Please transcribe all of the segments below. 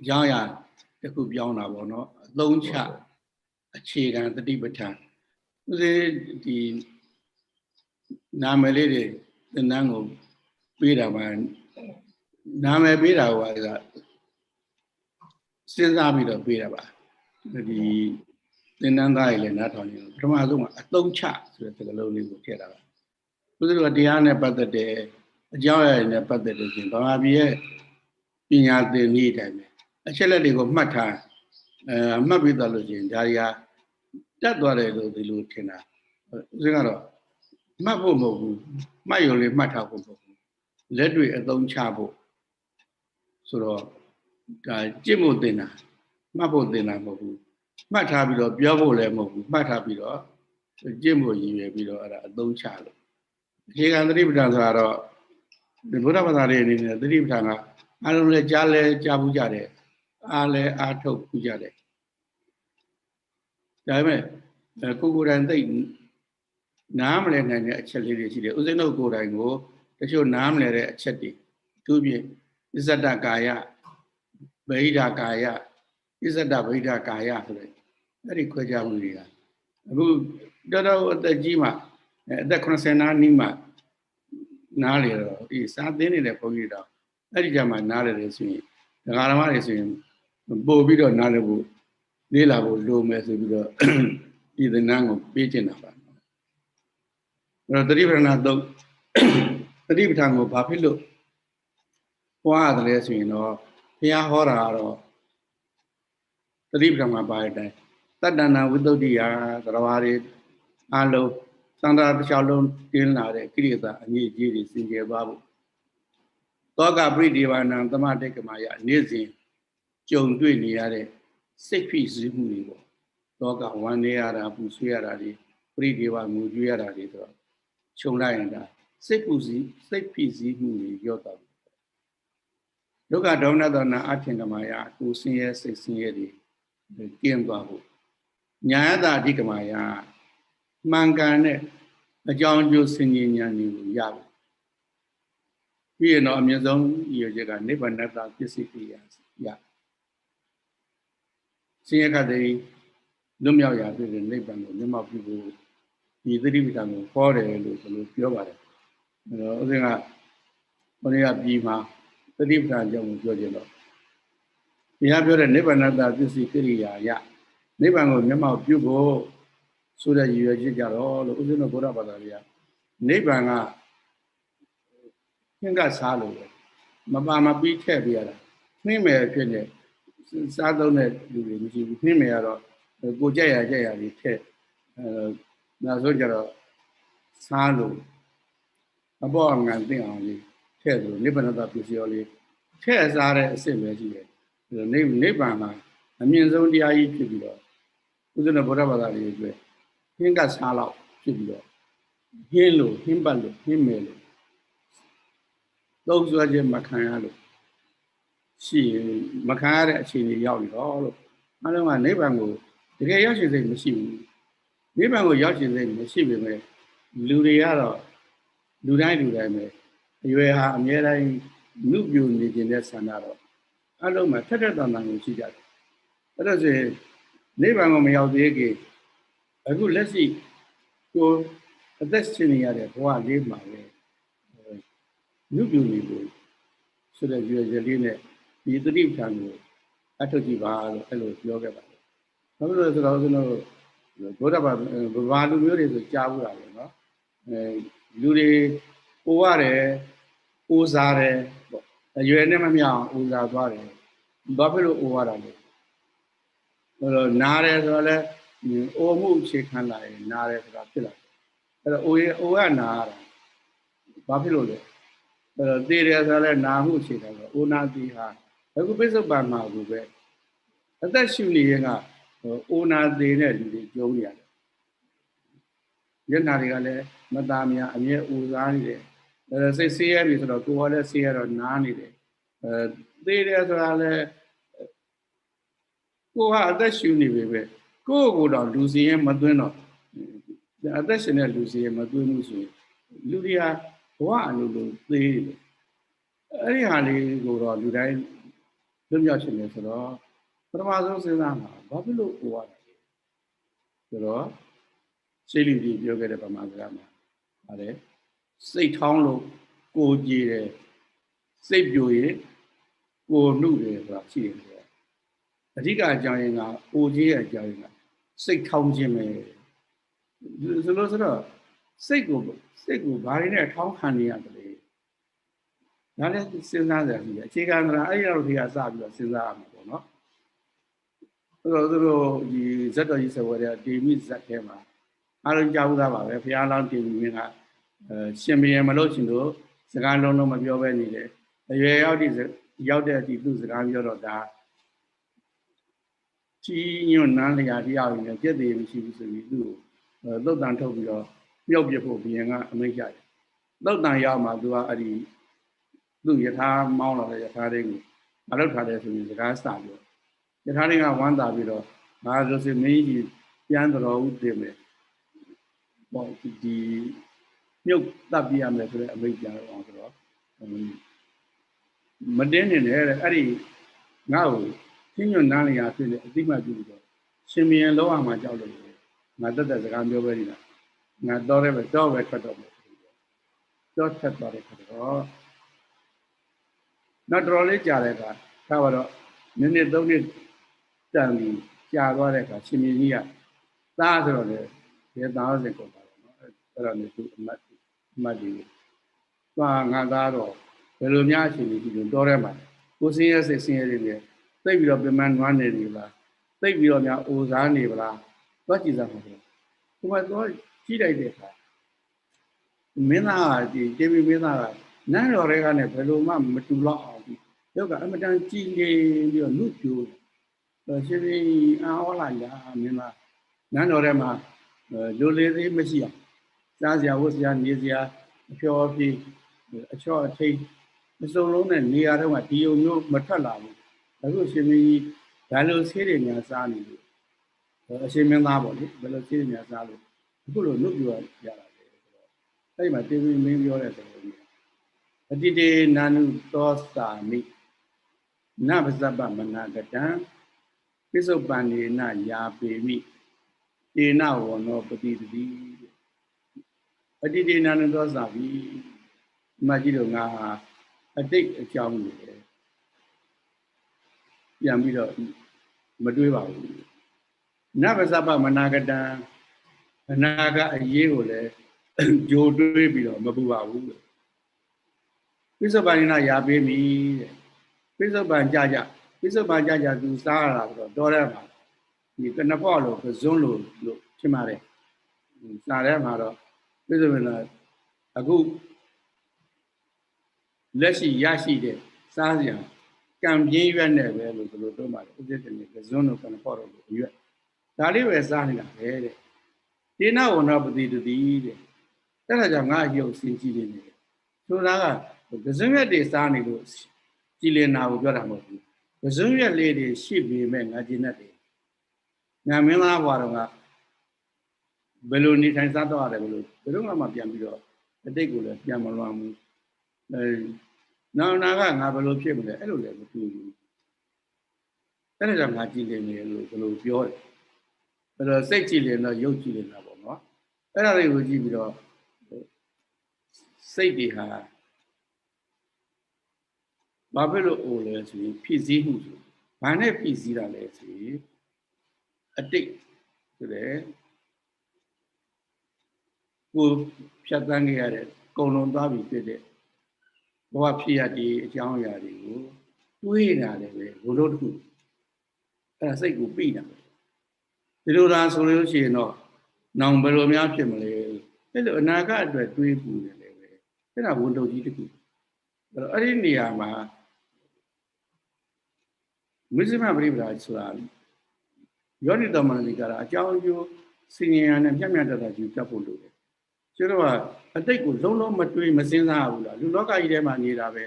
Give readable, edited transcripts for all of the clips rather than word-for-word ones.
ကြောင်းရတစ်ခုပြောင်းတာပေါ့နော်အသုံးချအခြေခံတတိပဋ္ဌာန်ဦးဇင်းဒီနာမည်လေးတွေသင်တန်းကိုပေးတာမှနာမည်ပေးတာကစဉ်းစားပြီးတော့ပေးတာပါဒီသင်တန်းသားတွေလည်းနားထောင်နေပထမဆုံးကအသုံးချဆိုတဲ့စကားလုံးလေးကိုထည့်တာပါဦးဇင်းတို့တရားနဲ့ပတ်သက်တဲ့အကြောင်းအရာတွေနဲ့ပတ်သက်လို့ရှင်ဗမာပြည်ရဲ့ပညာသင်နည်းအတိုင်းပဲအချက်လက်တွေကိုမှတ်ထားမှတ်ပြီးသားလို့ရှင်ဒါတွေကတက်သွားတယ်လို့ဒီလိုထင်တာဦးဇင်းကတော့မှတ်ဖို့မဟုတ်ဘူးမှတ်ရုံလေးမှတ်ထားဖို့မဟုတ်ဘူးလက်တွေ့အသုံးချဖို့ဆိုတော့ဒါကြည့်ဖို့သင်တာမှတ်ဖို့သင်တာမဟုတ်ဘူးမှတ်ထားပြီးတော့ပြောဖို့လည်းမဟုတ်ဘူးမှတ်ထားပြီးတော့ကြည့်ဖို့ရည်ရွယ်ပြီးတော့အဲ့ဒါအသုံးချလို့အခြေခံသတိပဋ္ဌာန်ဆိုတာတော့ဒီဘုရားဘာသာရေးအနေနဲ့သတိပဋ္ဌာန်ကအလုံးလည်းကြားဘူးကြတယ်အားလည်းအားထုတ်ဘူးကြတယ်ဒါပေမဲ့ကိုယ်တိုင်သိနားမလည်နိုင်တဲ့အချက်လေးတွေရှိတယ်ဥစဉ်တို့ကိုယ်တိုင်ကိုတချို့နားမလည်တဲ့အချက်တွေသူပြည့်သစ္ဆတကာယဗိဓာကာယသစ္ဆတဗိဓာကာယဆိုတဲ့အဲ့ဒီခွဲခြားမှုတွေကအခုတော်တော်အသက်ကြီးမှအသက်80နားနီးမှနားလေတော့ဒီစာသင်နေတဲ့ဘုန်းကြီးတော့အဲ့ဒီကြမှာနားလေတယ်ဆိုရင်ဒကာဓမ္မတွေဆိုရင်ပို့ပြီးတော့နားလေဖို့လေးလာဖို့လိုမယ်ဆိုပြီးတော့ဒီသင်္นานကိုပေးကျင်တာပါအဲ့တော့သတိပဋ္ဌာန်သုံးသတိပဋ္ဌာန်ကိုဘာဖြစ်လို့ဟောရတယ်လဲဆိုရင်တော့ဘုရားဟောတာကတော့သတိပဋ္ဌာန်မှာပါတဲ့အတိုင်းတတ္တနာဝိတ္တုဒ္ဓိယသရဝါတွေအလုံးသန္တာတစ်လျှောက်လုံးတင်းလာတဲ့ကိရိတာအငြိအကျေးတွေစင်ကြယ်သွားဖို့သောကပရိဒီဝါနံသမတိကမာယနေ့စဉ်ကြုံတွေ့နေရတဲ့စိတ်ဖိစီးမှုတွေပေါ့သောကဝမ်းနေရတာပူဆွေးရတာတွေပရိဒီဝါငိုကြွေးရတာတွေဆိုတော့ခြုံလိုက်ရင်ဒါစိတ်ဖိစီးမှုတွေရော့တော့ဒုက္ခဒေါမနသောနာအထင်ကမာယကိုဆင်းရဲစိတ်ဆင်းရဲတွေကင်းသွားဖို့ညာယတာအဓိကမာယမှန်ကန်တဲ့အကြောင်းအကျိုးဆင်ញဉာဏ်တွေကိုရဖို့ပြီးရင်တော့အမြင့်ဆုံးရည်ရွယ်ချက်ကနိဗ္ဗာန်တပစ္စည်းကိရိယာရဆင်းရဲခတ်တဲ့လွတ်မြောက်ရာဖြစ်တဲ့နိဗ္ဗာန်ကိုမျက်မှောက်ပြုဖို့ဒီသတိပဋ္ဌာန်ကိုခေါ်တယ်လို့ဘယ်လိုပြောပါတယ်အဲတော့ဥစဉ်ကဘုရားပြည်မှာသတိပဋ္ဌာန်ကြောင့်ပြောကြတော့ဘုရားပြောတဲ့နိဗ္ဗာန်တပစ္စည်းကိရိယာရနိဗ္ဗာန်ကိုမျက်မှောက်ပြုဖို့ဆိုတဲ့ရည်ရွယ်ချက်ကြတော့လို့ဥစဉ်တို့ဘုရားဘာသာတွေကနိဗ္ဗာန်ကသင်္ကစားလို့မပါမပြီးထည့်ပြရတာနှင်းမယ်ဖြစ်နေစားသုံးတဲ့လူတွေမရှိဘူးနှင်းမယ်ကတော့ကိုကြက်ရတွေထည့်နောက်ဆုံးကြတော့စားလို့အပေါ်ငံသိအောင်လေးထည့်လို့နိဗ္ဗာန်တပစ္စည်းရောလေးထည့်စားတဲ့အစ်စ်ပဲရှိတယ်နိဗ္ဗာန်မှာအမြင့်ဆုံးတရားကြီးဖြစ်ပြီးတော့ဥစဉ်ဘုရားဘာသာတွေအတွက်သင်္ကစားလောက်ဖြစ်ပြီးတော့ဟင်းလို့ဟင်းပတ်လို့ဟင်းမယ်လို့သုံးစွဲခြင်းမခံရလို့ရှိမခံရတဲ့အခြေအနေရောက်နေတော့လို့အားလုံးကနိဗ္ဗာန်ကိုတကယ်ရောက်ရှင်စိတ်မရှိဘူးနိဗ္ဗာန်ကိုရောက်ရှင်စိတ်မရှိပေမဲ့လူတွေကတော့လူတိုင်းပဲအရွယ်ဟာအများတိုင်းနုပြိုနေခြင်းတဲ့ဆန္ဒတော့အားလုံးမှာထက်ထက်တန်တန်ကိုရှိကြတယ်အဲ့ဒါဆိုရင်နိဗ္ဗာန်ကိုမရောက်သေးခင်အခုလက်ရှိကိုအသက်ရှင်နေရတဲ့ဘဝလေးမှာပဲနုပြိုနေလို့ဆိုတဲ့ရွယ်ချက်လေးနဲ့ဒီသတိပဋ္ဌာန်ကိုအထောက်ကြည့်ပါလို့အဲ့လိုပြောခဲ့ပါတယ်။ဘာလို့လဲဆိုတော့ကျွန်တော်ဘုရားဘာလူမျိုးတွေဆိုကြားဘူးတာပဲเนาะလူတွေပို့ရတယ်အိုးစားတယ်ပေါ့အရွယ်နဲ့မမျှအောင်အိုးစားသွားတယ်ဘာဖြစ်လို့အိုးရတာလဲအဲ့တော့နားတယ်ဆိုတော့လဲအိုးမှုအခြေခံလာရင်နားတယ်ဆိုတာဖြစ်လာတယ်အဲ့တော့အိုးရနားရတာဘာဖြစ်လို့လဲအဲ့တော့သေတယ်ဆိုတော့လဲနာမှုအခြေခံဆိုအိုးနာတိဟာအခုပိဿုပန်မှာကိုပဲအသက်ရှူနေရင်ကအိုးနာသေးတဲ့လူတွေကြုံနေရတယ်မျက်နှာတွေကလည်းမသားများအမြဲအိုးစားနေတယ်စိတ်ဆေးရပြီဆိုတော့ကိုယ်ကလည်းဆေးရတော့နားနေတယ်သေတယ်ဆိုတာလည်းကိုယ်ကအသက်ရှူနေပြီပဲကိုယ့်ကိုယ်တော့လူစီရင်မသွင်းတော့အသက်ရှင်တဲ့လူစီရင်မသွင်းဘူးဆိုရင်လူတွေကဘဝအလိုလိုသေးတယ်အဲ့ဒီဟာလေးကိုတော့လူတိုင်း လွတ်မြောက်ခြင်းလဲဆိုတော့ပထမဆုံးစဉ်းစားမှာဘာဖြစ်လို့အိုရတယ်ဆိုတော့စိတ်လူကြီးပြောခဲ့တဲ့ဗမာစကားမှာဗါတယ်စိတ်ထောင်းလို့ကိုကြည်တယ်စိတ်ပြိုရင်ကိုနှုတ်တယ်ဆိုတာရှိတယ်အဓိကအကြောင်းရင်းကအိုကြီးရဲ့အကြောင်းရင်းကစိတ်ထောင်းခြင်းပဲဆိုတော့စိတ်ကိုဘာတွေနဲ့ထောင်းခံနေရတယ်လေဒါလည်းစဉ်းစားကြည့်တယ်အခြေခံကအဲ့ရောက်ဒီကစပြီးတော့စဉ်းစားရမှာပေါ့နော်သူတို့ဒီဇတ်တော်ကြီးဆိုတဲ့တေမိဇတ်ထဲမှာအားလုံးကြားဘူးသားပါပဲဘုရားလောင်းတေမိမင်းကရှင်ဘုရင်မလို့ရှင်တို့စကားလုံးမပြောဘဲနေတယ်အရွယ်ရောက်တဲ့အထိသူ့စကားပြောတော့ဒါကြီးညွန့်နန်းလျာတရားတွေနဲ့ပြည့်တည်မရှိဘူးဆိုပြီးသူ့ကိုသုတ်တန်ထုတ်ပြီးတော့မြုပ်ပြဖို့ဘုရင်ကအမိန့်ရတယ်သုတ်တန်ရောက်မှသူကအဲ့ဒီသူ့ယထာမောင်းလာတဲ့ယထာတွေကိုမလုပ်ထားတယ်ဆိုပြီးစကားစပြောယထာတွေကဝမ်းသာပြီးတော့ငါဆိုစမင်းကြီးပြန်တော်ဦးတင်မယ်ပေါ့ဒီမြုပ်တပ်ပြရမယ်ဆိုတဲ့အမိန့်ပြန်အောင်ဆိုတော့မတင်းနေနဲ့အဲ့ဒီငါ့ကိုချင်းညွန့်နန်းလျာဖြစ်နေအတိမတ်ပြုပြီးတော့ရှင်မင်းလောကမှာကြောက်လို့ငါတက်စကားပြောပဲနေတာငါတော့ပဲထွက်တော့မယ်တော့ထက်သွားတယ်ခါတော့နောက်တော်လေးကြာတဲ့အခါဒါတော့မိနစ်3နှစ်တန်ပြီးကြာသွားတဲ့အခါရှင်မင်းကြီးကသားဆိုတော့လေဒီသားစင်ကုန်တာပေါ့နော်အဲ့တော့နေသူအမတ်ကြီးသွားငါသားတော့ဘယ်လိုများအချိန်ကြီးလို့တော်ရဲမှာကိုစင်းရဲစိတ်စင်းရဲတွေနဲ့သိပြီးတော့ပြမနွားနေပြီလားသိပြီးတော့များအိုစားနေပါလားသွားကြည့်စားမှာပေါ့ဒီမှာတော့ကြည့်လိုက်တဲ့အခါမင်းသားကဒီတေဗီမင်းသားကနန်းတော်တွေကလည်းဘယ်လိုမှမတူတော့အောင်ဒီယောက်ကအမတန်ကြည်နေပြီးတော့လူပြိုရှင်ပြင်းအားဟောလာရမင်းသားနန်းတော်ထဲမှာလူလေးသေးမရှိအောင်စားစရာဝတ်စရာနေစရာအဖျော်ပြေအချော့အထိတ်မစုံလုံးနဲ့နေရာတော့ဒီုံမျိုးမထွက်လာဘူးအခုရှင်ပြင်းဒါလိုဆေးတွေများစားနေလို့အရှင်မင်းသားပေါ့လေဘယ်လိုဆေးတွေများစားလို့အခုလိုလူပြိုရတာလေဆိုတော့အဲ့ဒီမှာတေဗီမင်းပြောတဲ့စကားကြီးအတိတေနာနုသောသာမိနဗဇပမနာကတံပိစုပန္နေနယာပေမိတေနဝနောပတိတိအတိတေနာနုသောသာမိမကြီးတို့ငါဟာအတိတ်အကြောင်းတွေပြန်ပြီးတော့မတွေးပါဘူးနဗဇပမနာကတံအနာကအရေးကိုလည်းဂျိုတွေးပြီးတော့မပူပါဘူးပိစုပန္နေနယာပေမိတဲ့ပိစုပန်ကြသူစားရတာဆိုတော့တော်ရဲမှာဒီကနဖော့လို့ဇွန်းလို့ဖြစ်မှာတယ်စားရဲမှာတော့ပိစုပန်အခုလက်ရှိရရှိတဲ့စားစရာကံပြင်းရွက်နဲ့ပဲလို့ဒီလိုပြောပါတယ်ဥစ္စာတင်ကဇွန်းလို့ကနဖော့လို့ရွက်ဒါလေးပဲစားနေတာပဲတဲ့တေနဝနောပတိတတိတဲ့အဲ့ဒါကြောင့်ငါအယုတ်စင်ကြည့်နေတယ်ဆိုတာကဇွန်းရွက်တွေစားနေလို့ကြည်လင်နာကိုပြောတာမဟုတ်ဘူးပဇွန်းရက်လေးတွေရှိပေမဲ့ငါကျင်တတ်ငါမင်းသားဘွားတော်ကဘယ်လိုနေထိုင်စားတော့ရတယ်ဘယ်လိုမှပြန်ပြီးတော့အတိတ်ကိုလည်းပြန်မလွန်ဘူးနောက်နာကငါဘယ်လိုဖြစ်မလဲအဲ့လိုလည်းမတူဘူးအဲ့ဒါကြောင့်ငါကြည်လင်နေလို့ဘယ်လိုပြောတယ်အဲ့တော့စိတ်ကြည်လင်တော့ရုပ်ကြည်လင်တာပေါ့နော်အဲ့ဒါတွေကိုကြည့်ပြီးတော့စိတ်တွေဟာဘာဖြစ်လို့အိုလဲဆိုရင်ဖြစ်စည်းမှုဆိုဘာနဲ့ဖြစ်စည်းတာလဲဆိုရင်အတိတ်ဆိုတဲ့ကိုဖြတ်သန်းခဲ့ရတဲ့ကုံလုံးသွားပြီဖြစ်တဲ့ဘဝဖြစ်ရတဲ့အကြောင်းအရာတွေကိုတွေးတာလည်းပဲဘုလို့တခုအဲ့ဒါစိတ်ကိုပြီးတာဒီလိုသာဆိုလို့ရှိရင်တော့နောင်ဘယ်လိုများဖြစ်မလဲအဲ့လိုအနာဂတ်အတွက်တွေးပူတယ်လည်းပဲအဲ့ဒါဝန်တုပ်ကြီးတခုအဲ့ဒီနေရာမှာမစ္စမပရိပဒါဆိုတာယောနိတော်မနတိကာအကြောင်းအကျိုးစင်ညာနဲ့မျှမျှတတကြီးပြတ်ဖို့လိုတယ်ကျတော့အတိတ်ကိုလုံးလုံးမတွေးမစင်းစားဘူးလားလူလောကကြီးထဲမှာနေတာပဲ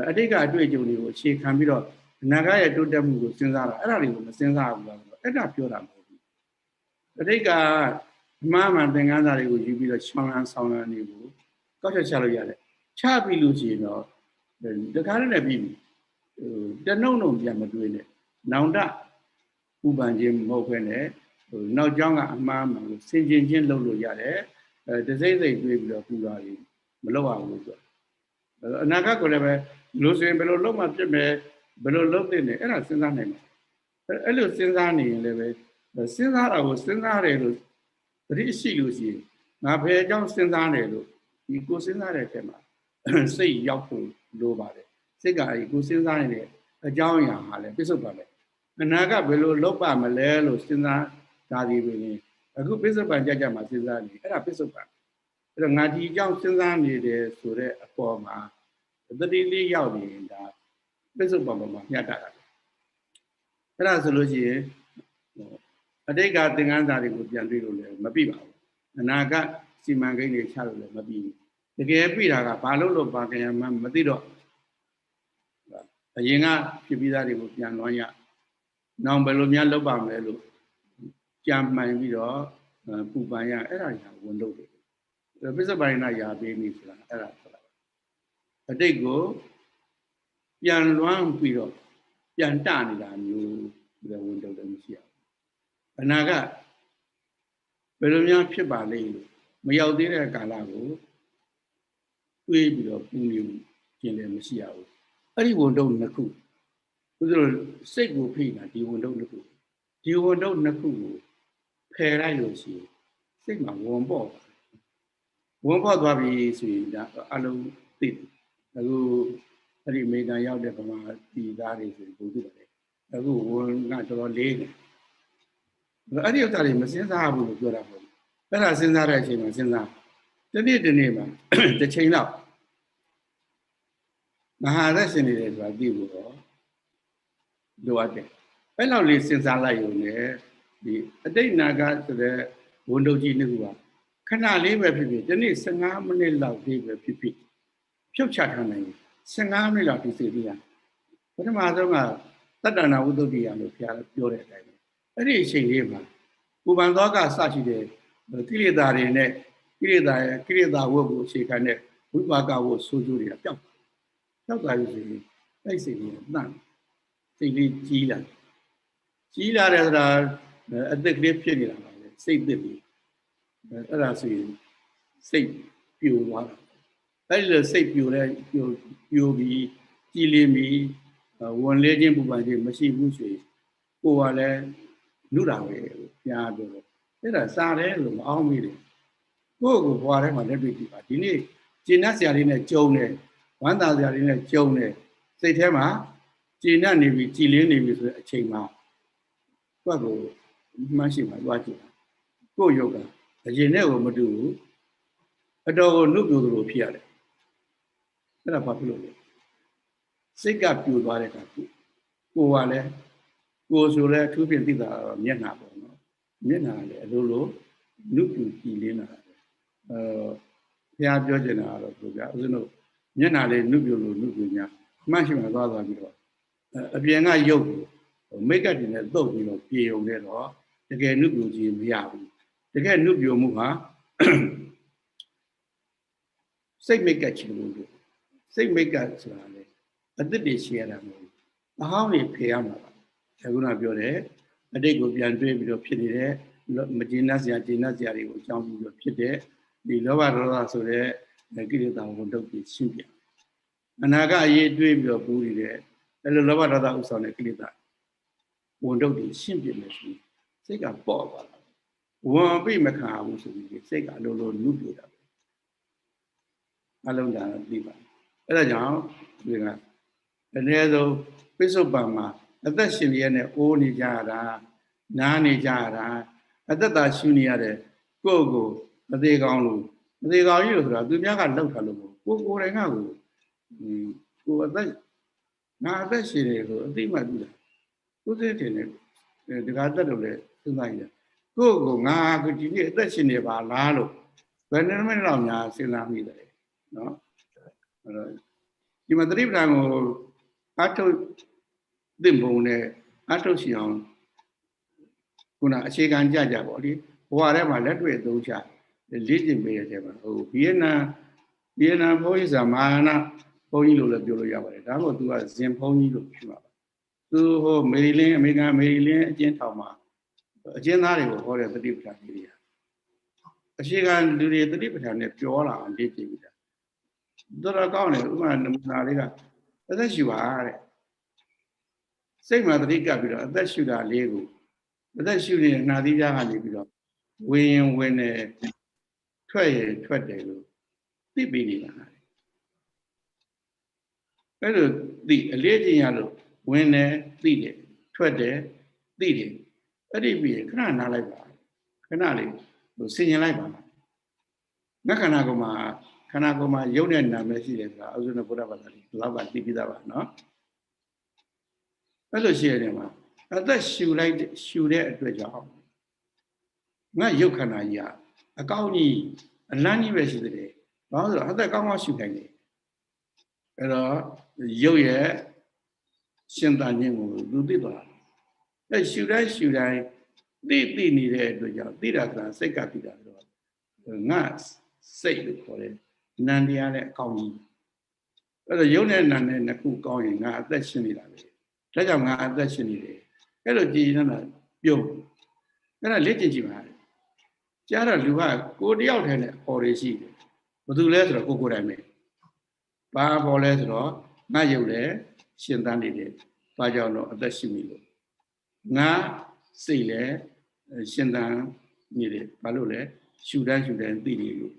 အတိတ်ကအတွေ့အကြုံတွေကိုအခြေခံပြီးတော့အနာဂတ်ရဲ့တိုးတက်မှုကိုစဉ်းစားတာအဲ့ဒါတွေကိုမစဉ်းစားဘူးလားအဲ့ဒါပြောတာမဟုတ်ဘူးအတိတ်ကမှားမှန်သင်ခန်းစာတွေကိုယူပြီးတော့ရှောင်းလန်းဆောင်လန်းနေဘူးကောက်ချက်ချလို့ရတယ်ချပြီးလို့ရှိရင်တော့တခါတည်းနဲ့ပြီးပြီ တနှုံနှုံပြန်မတွေးနဲ့နောင်တဥပန်ချင်းမဟုတ်ဘဲနဲ့နောက်ကျောင်းကအမှားမှန်ကိုစင်ကျင်ချင်းလုပ်လို့ရတယ်တစိမ့်စိမ့်တွေးပြီးတော့ပူတာကြီးမလုပ်အောင်လို့ဆိုအနာဂတ်ကိုလည်းပဲလို့ဆိုရင်ဘယ်လိုလုပ်မှဖြစ်မယ်ဘယ်လိုလုပ်သင့်တယ်အဲ့ဒါစဉ်းစားနိုင်မှာအဲ့လိုစဉ်းစားနေရင်လည်းပဲစဉ်းစားတာကိုစဉ်းစားတယ်လို့သတိရှိလို့ရှိရင်ငါဘယ်အကြောင်းစဉ်းစားတယ်လို့ဒီကိုစဉ်းစားတဲ့အချိန်မှာစိတ်ရောက်ဖို့လိုပါတယ်စိတ်ကအဲ့ကိုစဉ်းစားနေတဲ့အကြောင်းအရာဟာလည်းပြစ္ဆုတ်ပါပဲအနာဂတ်ဘယ်လိုလုပ်ပါမလဲလို့စဉ်းစားဒါဒီပဲအခုပြစ္ဆုတ်ပံကြကြမှာစဉ်းစားနေအဲ့ဒါပြစ္ဆုတ်ပံအဲ့တော့ငါဒီအကြောင်းစဉ်းစားနေတယ်ဆိုတဲ့အပေါ်မှာတတိလေးရောက်နေရင်ဒါပြစ္ဆုတ်ပံပေါ်မှာညှတ်တာအဲ့ဒါဆိုလို့ရှိရင်အတိတ်ကသင်္ကန်းစာတွေကိုပြန်တွေ့လို့လည်းမပြပါဘူးအနာဂတ်စီမံကိန်းတွေချလို့လည်းမပြဘူးတကယ်ပြတာကဘာလို့ပါကြရမှမသိတော့အရင်ကဖြစ်ပြီးသားတွေကိုပြန်လွှမ်းရနောက်ဘယ်လိုများလုပ်ပါမလဲလို့ကြံမှန်ပြီးတော့ပူပန်ရအဲ့ဒါညာဝန်လုပ်တယ်ပစ္စုပ္ပန်နာရာပေးပြီဆိုတာအဲ့ဒါဆိုတာအတိတ်ကိုပြန်လွှမ်းပြီးတော့ပြန်တနေတာမျိုးဝန်လုပ်တယ်မရှိဘူးအနာကဘယ်လိုများဖြစ်ပါလိမ့်လို့မရောက်သေးတဲ့ကာလကိုတွေးပြီးတော့ပူနေခြင်းလည်းမရှိရဘူးအဲ့ဒီဝန်ထုတ်နှစ်ခုဥစ္စာစိတ်ကိုဖိတာဒီဝန်ထုတ်နှစ်ခုဒီဝန်ထုတ်နှစ်ခုကိုဖယ်လိုက်လို့ရှိရင်စိတ်မှာဝန်ပေါ့သွားပြီဆိုရင်ဒါအလုံးသိတယ်အခုအဲ့ဒီအမေရိကန်ရောက်တဲ့ဗမာပြည်သားတွေဆိုရင်ဘုသူပါတယ်အခုဝန်ကတော်တော်လေးတယ်အဲ့ဒီဥစ္စာတွေမစဉ်းစားဘူးလို့ပြောတာပေါ့အဲ့ဒါစဉ်းစားတဲ့အချိန်မှာစဉ်းစားတနေ့မှာတစ်ချိန်လောက်မဟာသက်ရှင်နေတယ်ဆိုတာသိဖို့တော့လိုအပ်တယ်အဲ့လောက်လေးစဉ်းစားလိုက်ရုံနဲ့ဒီအတိတ်နာကဆိုတဲ့ဝန်ထုတ်ကြီးနှစ်ခုကခဏလေးပဲဖြစ်ဖြစ်ဒီနေ့15မိနစ်လောက်လေးပဲဖြစ်ဖြစ်ဖြုတ်ချထားနိုင်တယ်15မိနစ်လောက်ဒီစိတ်ကြီးရပထမဆုံးကတတ္တနာဝုဒ္ဓတိယလို့ဘုရားပြောတဲ့အတိုင်းပဲအဲ့ဒီအချိန်လေးမှာပူပန်သောကစရှိတဲ့ကိလေသာတွေနဲ့ကိလေသာဝတ်ကိုအခြေခံတဲ့ဝိပါကဝတ်ဆိုးကျိုးတွေကပျောက်သွားပြီဆိုရင်အဲ့စိတ်ကြီးတန့်စိတ်လေးကြီးလာတယ်ဆိုတာအသက်ကလေးဖြစ်နေတာပါလေစိတ်သက်ပြီးအဲ့ဒါဆိုရင်စိတ်ပြိုသွားတာအဲ့ဒီလိုစိတ်ပြိုပြီးကြည်လင်ပြီးဝန်လေးခြင်းပူပန်ခြင်းမရှိဘူးဆိုရင်ကိုယ်ကလည်းလူတာပဲပြန်ပြောတော့အဲ့ဒါစားတယ်လို့မအောင်မိတယ်ကိုယ့်ကိုဘွားထဲမှာလက်တွေ့ကြည့်ပါဒီနေ့ကျင့်တတ်စရာလေးနဲ့ကြုံတယ်ဝမ်းသာစရာလေးနဲ့ကြုံတယ်စိတ်ထဲမှာကျင့်တတ်နေပြီကြည်လင်းနေပြီဆိုတဲ့အချိန်မှာကိုယ့်ကိုမှန်းရှိမှသွားကြည့်ကိုယ့်ယောဂအရင်နဲ့ကိုမတူဘူးအတော်ကိုနှုတ်ပြလို့ဖြစ်ရတယ်အဲ့ဒါဘာဖြစ်လို့လဲစိတ်ကပြိုသွားတဲ့အခါကိုကလည်းကိုယ်ဆိုလဲအထူးဖြင့်သိတာတော့မျက်နှာပေါ့နော်မျက်နှာလည်းအလိုလိုနှုတ်ပြကြည်လင်းလာတယ်ဘုရားပြောချင်တာကတော့ဘုရားဦးဇင်းတို့မျက်နှာလေးနှုတ်ပြလို့နှုတ်ပြညာမှတ်ရှိမှသွားပြီးတော့အပြင်ကရုပ်မိတ်ကပ်တွေနဲ့တုပ်ပြီးတော့ပြေုံနေတော့တကယ်နှုတ်ပြခြင်းမရဘူးတကယ်နှုတ်ပြမှုဟာစိတ်မိတ်ကပ်ခြင်းလို့စိတ်မိတ်ကပ်ဆိုတာလေအသက်တွေရှည်ရတာမဟုတ်ဘူးအဟောင်းတွေဖယ်ရမှာပါခုနပြောတယ်အတိတ်ကိုပြန်တွေးပြီးတော့ဖြစ်နေတဲ့မကျေနပ်စရာကျေနပ်စရာတွေကိုအကြောင်းပြုပြီးဖြစ်တဲ့ဒီလောဘဒေါသဆိုတဲ့ကိလေသာဝန်ထုတ်ပြီးရှင်းပြအနာဂတ်အရေးတွေးပြီးတော့ပူနေတယ်အဲ့လိုလောဘဒေါသဥစ္စာနဲ့ကိလေသာဝန်ထုတ်ပြီးရှင်းပြမယ်ဆိုရင်စိတ်ကပေါ့သွားတာဝန်ပြမခံဘူးဆိုပြီးစိတ်ကအလိုလိုနုပြတာပဲအလုံးဒါပြီးပါအဲ့ဒါကြောင့်ဒီကအနည်းဆုံးပိဿုပံမှာအသက်ရှင်ရတဲ့အိုးနေကြတာနားနေကြတာအသက်သာရှူနေရတဲ့ကိုယ့်ကိုမသေးကောင်းလို့မသေးကောင်းကြီးလို့ဆိုတာသူများကလောက်ထားလို့ကိုယ်တိုင်ကကိုအသက်ငါအသက်ရှင်တယ်လို့အသိမှတ်ပြုတာကိုယ်စိတ်ထင်တယ်ဒီကအသက်တော့လေစဉ်းစားကြည့်ကိုယ့်ကိုငါဒီနေ့အသက်ရှင်နေပါလားလို့ဘယ်နှမိနစ်လောက်များစဉ်းစားမိတယ်နော်အဲ့တော့ဒီမှာသတိပဋ္ဌာန်ကိုအထုတ်သင့်ပုံနဲ့အထုတ်ရှင်အောင်ခုနအခြေခံကြပေါ့လေဘဝထဲမှာလက်တွေ့အသုံးချလေ့ကျင့်ပေးတဲ့ထဲမှာဗီယက်နမ်ဘုန်းကြီးဆရာမာန ဘုန်းကြီးလို့လည်းပြောလို့ရပါတယ်ဒါမှမဟုတ်သူကဇင်ဘုန်းကြီးလို့ဖြစ်မှာပါသူဟိုမေရီလင်းအမေရိကန်မေရီလင်းအကျဉ်းထောင်မှာအကျဉ်းသားတွေကိုဟောတဲ့သတိပဋ္ဌာန်ကြီးတွေအရှိကလူတွေသတိပဋ္ဌာန်နဲ့ပြောလာအောင်လေ့ကျင့်ပြီးတာတော်တော်ကောင်းတယ်ဥပမာနမူနာလေးကအသက်ရှူပါတဲ့စိတ်မှာသတိကပ်ပြီးတော့အသက်ရှူတာလေးကိုအသက်ရှူနေတဲ့နှာသီးပြားကနေပြီးတော့ဝင်ရင်ဝင်တယ်ထွက်ရင်ထွက်တယ်လို့သိပြီးနေတာအဲ့လိုသိအလေးကျင့်ရလို့ဝင်တယ်သိတယ်ထွက်တယ်သိတယ်အဲ့ဒီပြီးခဏနားလိုက်ပါခဏလေးဟိုဆင်ញင်လိုက်ပါငါခန္ဓာကိုယ်မှာရုပ်နဲ့နာမည်ရှိတယ်ဆိုတာအဥစ္စနဘုရားဘာသာလေးဒီလောက်ကသိပြီးသားပါနော်အဲ့လိုရှိရတယ်မှာအသက်ရှူတဲ့အတွက်ကြောင့်ငါရုပ်ခန္ဓာကြီးကအကောင်းကြီးအလန်းကြီးပဲရှိတယ်ဘာလို့ဆိုတော့အသက်ကောင်းကောင်းရှူနိုင်တယ်အဲ့တော့ရုပ်ရဲ့ရှင်သန်ခြင်းကိုသူသိသွားတယ်အဲ့ရှူတိုင်းသိနေတဲ့အတွက်ကြောင့်သိတာကစိတ်ကသိတာဆိုတော့ငါစိတ်လို့ခေါ်တယ်နံတရားနဲ့အကောင်းကြီးအဲ့တော့ရုပ်နဲ့နံနဲ့နှစ်ခုကောင်းရင်ငါအသက်ရှင်နေတာပဲဒါကြောင့်ငါအသက်ရှင်နေတယ်အဲ့လိုကြည်နေတာပြုံးအဲ့ဒါလက်ကျင်ကြည့်ပါကြားတော့လူကကိုတယောက်ထဲနဲ့ဟော်ရရှိတယ်ဘာလို့လဲဆိုတော့ကိုယ်တိုင်ပဲဘာပေါ်လဲဆိုတော့ငါရုပ်လည်းရှင်သန်နေတယ်ဘာကြောင့်တော့အသက်ရှင်ပြီလို့ငါစိတ်လည်းရှင်သန်နေတယ်ဘာလို့လဲရှူတိုင်းသိနေလို့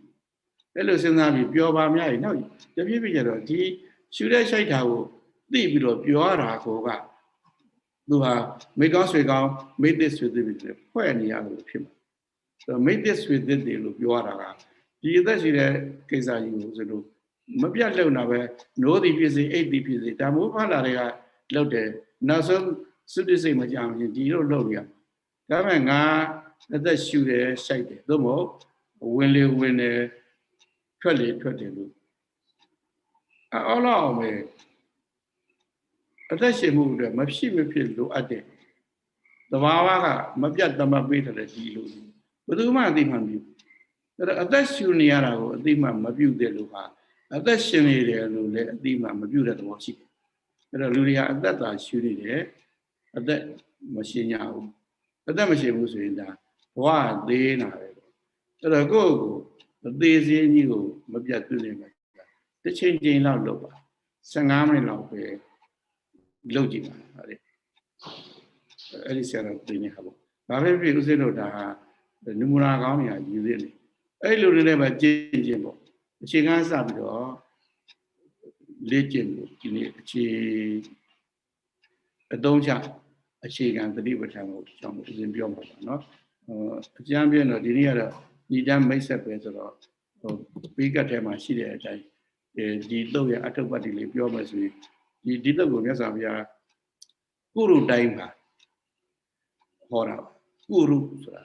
အဲ့လိုစဉ်းစားပြီးပြောပါများရင်နောက်တပြည့်ပြည့်ကြတော့ဒီရှူတဲ့ရှိုက်တာကိုသိပြီးတော့ပြောရတာကိုကသူဟာမိကောင်းဆွေကောင်းမိတ်သစ်ဆွေသစ်ပြီးဖွဲ့နေရလို့ဖြစ်မှာမိတ်သစ်ဆွေသစ်တွေလို့ပြောရတာကဒီအသက်ရှိတဲ့ကိစ္စကြီးကိုဆိုလို့မပြတ်လုံတာပဲနိုးသည်ဖြစ်စေအိတ်သည်ဖြစ်စေဒါမိုးဖလာတွေကလောက်တယ်နောက်ဆုံးစုတ္တိစိတ်မကြအောင်ဒီလိုလုပ်ရဒါပေမဲ့ငါအသက်ရှူတယ်ရှိုက်တယ်သို့မဟုတ်ဝင်တယ်ထွက်တယ်လို့အော်လောက်ပဲအသက်ရှင်မှုတွေမဖြစ်လိုအပ်တယ်သဘာဝကမပြတ်သမပေးတယ်ဒီလိုဘယ်သူမှအသိမှမပြုအဲ့တော့အသက်ရှူနေရတာကိုအသိမှမပြုတဲ့လူဟာအသက်ရှင်နေတယ်လို့လည်းအသိမှမပြုတဲ့သဘောရှိတယ်အဲ့တော့လူတွေဟာအသက်သာရှူနေတယ်အသက်မရှင်ရဘူးအသက်မရှင်ဘူးဆိုရင်ဒါဘဝသေးနာပဲအဲ့တော့ကိုယ့်ကိုအသေးစင်းကြီးကိုမပြတ်သွင်းနေမှာတစ်ချိန်လောက်လုပ်ပါ15မိနစ်လောက်ပဲလုပ်ကြည့်ပါဟုတ်တယ်အဲ့ဒီဆရာတော်ပြင်နေဟာပေါ့ဒါပဲဖြစ်ဦးစင်းတို့ဒါဟာနမူနာကောင်းနေတာယူသေးတယ်အဲ့လိုတွေလည်းပဲကျင့်ပေါ့အခြေခံစပြီးတော့လေ့ကျင့်လို့ဒီနေ့အခြေအသုံးချအခြေခံသတိပဋ္ဌာန်ကိုကြောင်းဦးစင်းပြောမှာပါနော်အကျမ်းပြတော့ဒီနေ့ကတော့ညီတန်းမိတ်ဆက်ပဲဆိုတော့ပြီးကတ်ထဲမှာရှိတဲ့အတိုင်းဒီတုတ်ရဲ့အထုပ်ပတ်တွေလေးပြောမယ်ဆိုရင်ဒီတုတ်ကိုမြတ်စွာဘုရားကုရုတိုင်းမှာဟောတာကုရုဆိုတာ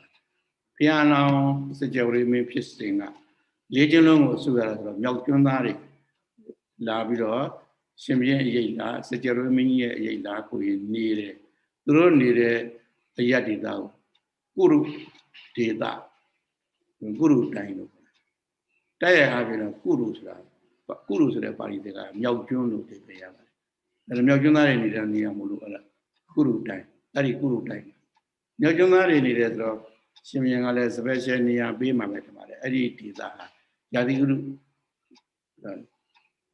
ဘုရားလောင်းစကြဝဠာမင်းဖြစ်စဉ်ကလေးချင်းလုံးကိုဆူရတာဆိုတော့မြောက်ကျွန်းသားတွေလာပြီးတော့ရှင်ဘုရင်အရေးလားစကြဝဠာမင်းကြီးရဲ့အရေးလားကိုနေတယ်သူတို့နေတဲ့အယတ်ဒေသကိုကုရုဒေသကုရုတိုင်းလို့တိုက်ရအားဖြင့်တော့ကုရုဆိုတဲ့ပါဠိစကားမြောက်ကျွန်းလို့သိပြရပါတယ်အဲမြောက်ကျွန်းသားတွေနေတဲ့နေရာမလို့အဲ့ဒါကုရုတိုင်းအဲ့ဒီကုရုတိုင်းမြောက်ကျွန်းသားတွေနေတယ်ဆိုတော့ရှင်ဘုရင်ကလည်း special နေရာပေးမှာပဲတမတယ်အဲ့ဒီဒေသဟာယာတိကုရု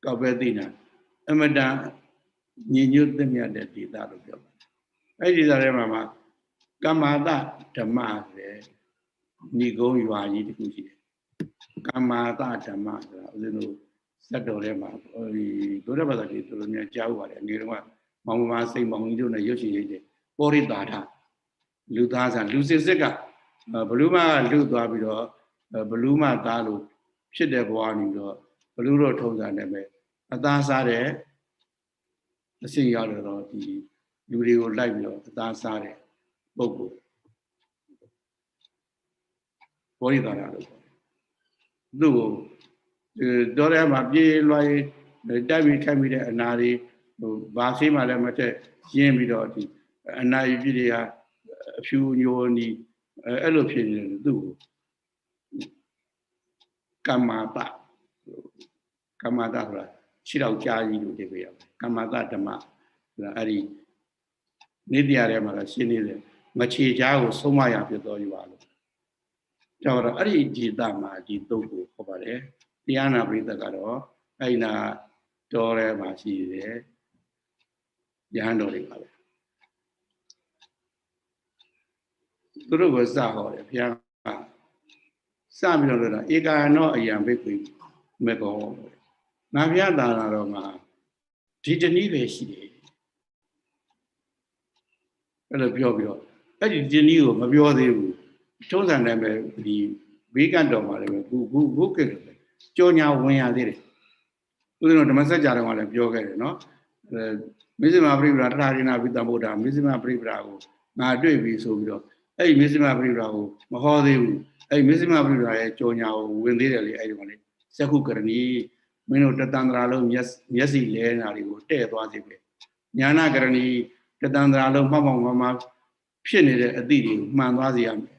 ကောက်ပဲသိနာအမတန်ညီညွတ်သမျှတဲ့ဒေသလို့ပြောပါတယ်အဲ့ဒီဒေသထဲမှာကမ္မာတဓမ္မဆိုတဲ့ညီကုန်းရွာကြီးတစ်ခုရှိတယ်ကမ္မာတဓမ္မဆိုတာဦးဇင်းတို့စက်တော်ထဲမှာဒီဒုရဘာသာတွေတော်တော်များကြားဥပါတယ်အငယ်တော့မောင်မစိန်မောင်ကြီးတို့နဲ့ရုပ်ရှင်ရိပ်တယ်ပောရိတာထလူသားဆန်လူစစ်စစ်ကဘလူးမလူသွားပြီးတော့ဘလူးမသားလို့ဖြစ်တဲ့ဘဝနေပြီးတော့ဘလူးတော့ထုံးစံနဲ့ပဲအသားစားတဲ့အစီရောက်တော့ဒီလူတွေကိုလိုက်ပြီးတော့အသားစားတဲ့ပုဂ္ဂိုလ်ပောရိတာထလို့သူ့ကိုတော်ထဲမှာပြေးလွှားတိုက်ပြီးခိုက်ပြီးတဲ့အနာတွေဘာဆေးမှလည်းမတက်ရင်းပြီးတော့ဒီအနာရည်ပြည်တွေဟာအဖြူညိုနီအဲ့လိုဖြစ်နေတယ်သူ့ကိုကမ္မာတဆိုတာ ခြေထောက်ကြားကြီးလို့ဒီပြရမယ်ကမ္မတဓမ္မအဲ့ဒီနေတရားထဲမှာရှင်းနေတယ်မခြေကြားကိုဆုံးမရဖြစ်တော်ယူပါလို့ကြောက်တော့အဲ့ဒီဒီတမှာဒီတုတ်ကိုခေါ်ပါတယ်တရားနာပရိသတ်ကတော့အဲ့နာတော်ထဲမှာရှိတယ်ရဟန်းတော်တွေပါပဲသူတို့ကိုစဟောတယ်ဘုရားစပြီးတော့လို့ဧကာနောအယံဘိက္ခွေမေကောငါဘုရားသာနာတော်မှာဒီတနည်းပဲရှိတယ်အဲ့လိုပြောပြီးတော့အဲ့ဒီတနည်းကိုမပြောသေးဘူးထုံးစံတိုင်းပဲဒီဘေးကတော်မှာလည်းဘုကိတယ်ကြောညာဝင်ရသေးတယ်ဦးဇင်းတို့ဓမ္မစကြာတော်ကလည်းပြောခဲ့တယ်နော်မေဇိမာပရိပ္ပရာတထာရိနာဝိတ္တဗုဒ္ဓမေဇိမာပရိပ္ပရာကိုငါတွေ့ပြီဆိုပြီးတော့အဲ့ဒီမေဇိမာပရိပ္ပရာကိုမဟောသေးဘူးအဲ့ဒီမေဇိမာပရိပ္ပရာရဲ့ကြောညာကိုဝင်သေးတယ်လေအဲ့ဒီမှာလေသက္ခုကရဏီမင်းတို့တတန္တရာလုံးမျက်စိလဲနာတွေကိုတဲ့သွားစေပဲညာနာကရဏီတတန္တရာလုံးမှောက်မှောက်မှာဖြစ်နေတဲ့အသည့်တွေကိုမှန်သွားစေရမယ်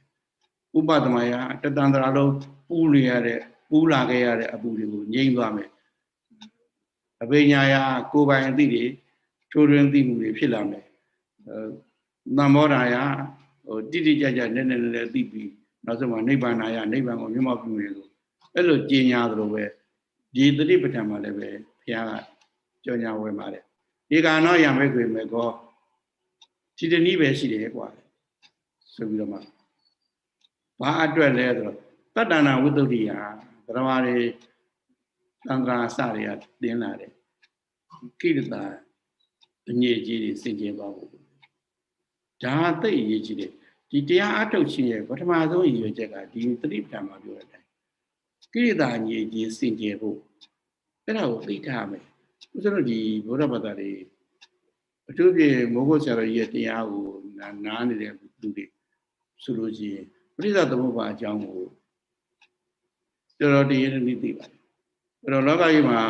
ဥပဒမယတတန္တရာလုံးပူနေရတဲ့ပူလာခဲ့ရတဲ့အပူတွေကိုငြိမ်းသွားမယ်အဘိညာယကိုယ်ပိုင်အသည့်တွေထိုးတွင်သိမှုတွေဖြစ်လာမယ်သံမောဓာယတိတိကျကျနည်းနည်းလေးသိပြီးနောက်ဆုံးမှာနိဗ္ဗာန်ယနိဗ္ဗာန်ကိုမျက်မှောက်ပြုနေလို့အဲ့လိုကျင်ညာသလိုပဲဒီတတိပဋ္ဌာန်မှာလည်းပဲဘုရားကကြောညာဝယ်ပါတယ်ဒီကနောယံဘိက္ခွေမေကောဒီတနည်းပဲရှိတယ်ကွာဆိုပြီးတော့မှဘာအတွက်လဲဆိုတော့တတ္တနာဝိတ္တုဒ္ဓိယဓမ္မတွေသံဃာစတွေကတင်းလာတယ်ကိရိတာအငြိကြီးတွေစင်ကြယ်သွားဖို့ဒါသိအရေးကြီးတယ်ဒီတရားအထုတ်ခြင်းရဲ့ပထမဆုံးရည်ရွယ်ချက်ကဒီတတိပဋ္ဌာန်မှာပြောတဲ့အတိုင်းကိရိတာအငြိကြီးစင်ကြယ်ဖို့အဲ့ဒါကိုသိထားမယ်ဦးဇင်းတို့ဒီဘုရားဘာသာတွေအထူးဖြင့်မိုးကုတ်ဆရာတော်ကြီးရဲ့တရားကိုနားနေတဲ့လူတွေဆိုလို့ရှိရင်ပရိသတ်သမုပ္ပါအကြောင်းကိုတော်တော်တည်ရည်သိပါတယ်အဲ့တော့လောကကြီးမှာ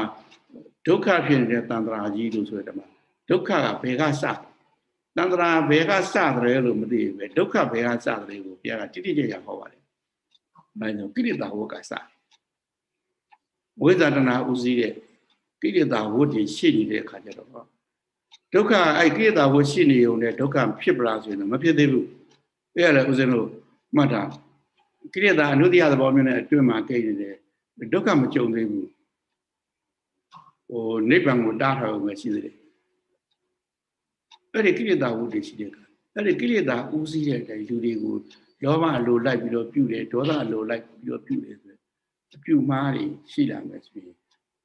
ဒုက္ခဖြစ်နေတဲ့တန်ត្រာကြီးလို့ဆိုတဲ့ဓမ္မဒုက္ခကဘယ်ကစတန်ត្រာဘယ်ကစတယ်လို့မသိဘူးပဲဒုက္ခဘယ်ကစတယ်ကိုဘုရားကတိတိကျကျဟောပါတယ်။ဒါကြောင့်ကိရိတာဝတ်ကစဝိဇာတနာဥစည်းတဲ့ကိရိတာဝတ်တွေရှိနေတဲ့အခါကျတော့ဒုက္ခအဲ့ကိရိတာဝတ်ရှိနေုံနဲ့ဒုက္ခဖြစ်ပလားဆိုရင်မဖြစ်သေးဘူး။အဲ့ဒါလည်းဦးဇင်းတို့မှတ်တာကိရိတာအနုတ္တိယသဘောမျိုးနဲ့အတွင်းမှာကိနေတယ်ဒုက္ခမကြုံသေးဘူးနိဗ္ဗာန်ကိုတားထားဖို့ပဲရှိသေးတယ်အဲ့ဒီကိလေသာဝတ္တိရှိတဲ့အခါအဲ့ဒီကိလေသာဥစည်းတဲ့အတိုင်းလူတွေကိုလောဘအလိုလိုက်ပြီးတော့ပြုတယ်ဒေါသအလိုလိုက်ပြီးတော့ပြုတယ်ဆိုအပြုမှားတွေရှိလာမယ်ဆိုရင်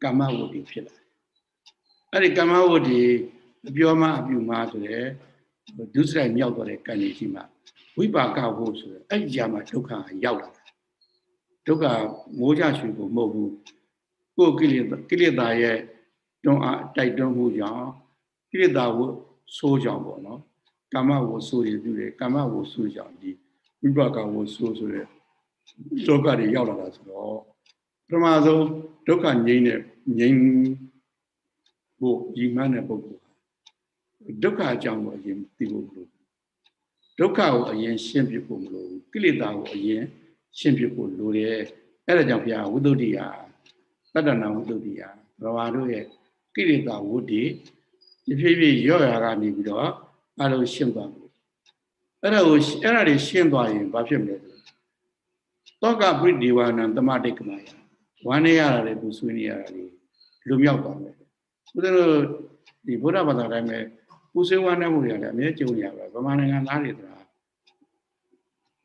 ကာမဝတ္တိဖြစ်လာတယ်အဲ့ဒီကာမဝတ္တိအပြောမှအပြုမှားဆိုတဲ့ဒုစရိုက်မြောက်သွားတဲ့ကံကြီးရှိမှဝိပါကဝတ်ဆိုတဲ့အဲ့ဒီကြာမှာဒုက္ခရောက်လာတာဒုက္ခမိုးကြရွှေကိုမဟုတ်ဘူးကိုယ်ကိလေသာရဲ့တွန်းအားတိုက်တွန်းမှုကြောင့်ကိလေသာဝဆိုးကြောင့်ပေါ့နော်ကာမဝဆိုးတွေပြုတယ်ကာမဝဆိုးကြောင့်ဒီဝိပါကဝဆိုးဆိုတဲ့ဒုက္ခတွေရောက်လာတာဆိုတော့ပထမဆုံးဒုက္ခငြိမ်းဖို့ဒီမှန်တဲ့ပုဂ္ဂိုလ်ဒုက္ခအကြောင်းကိုအရင်သိဖို့မလိုဘူးဒုက္ခကိုအရင်ရှင်းပြဖို့မလိုဘူးကိလေသာကိုအရင်ရှင်းပြဖို့လိုတယ်အဲ့ဒါကြောင့်ဘုရားဝိသုဒ္ဓိယတတ္တနာဝိသုဒ္ဓိယဘာတို့ရဲ့ကိလေသာဝတ္တိဒီဖြည်းဖြည်းရော့ရာကနေပြီးတော့အလုံးရှင်းသွားပြီအဲ့ဒါတွေရှင်းသွားရင်ဘာဖြစ်မလဲသောကပရိဒီဝါနံတမတိကမယဝမ်းနေရတာလေသူဆွေးနေရတာလေလူမြောက်သွားမယ်ဦးဇင်းတို့ဒီဗုဒ္ဓဘာသာတိုင်းပဲပူဆွေးဝမ်းနေမှုတွေလည်းအမြဲကြုံရပါဗမာနိုင်ငံသားတွေဆိုတာ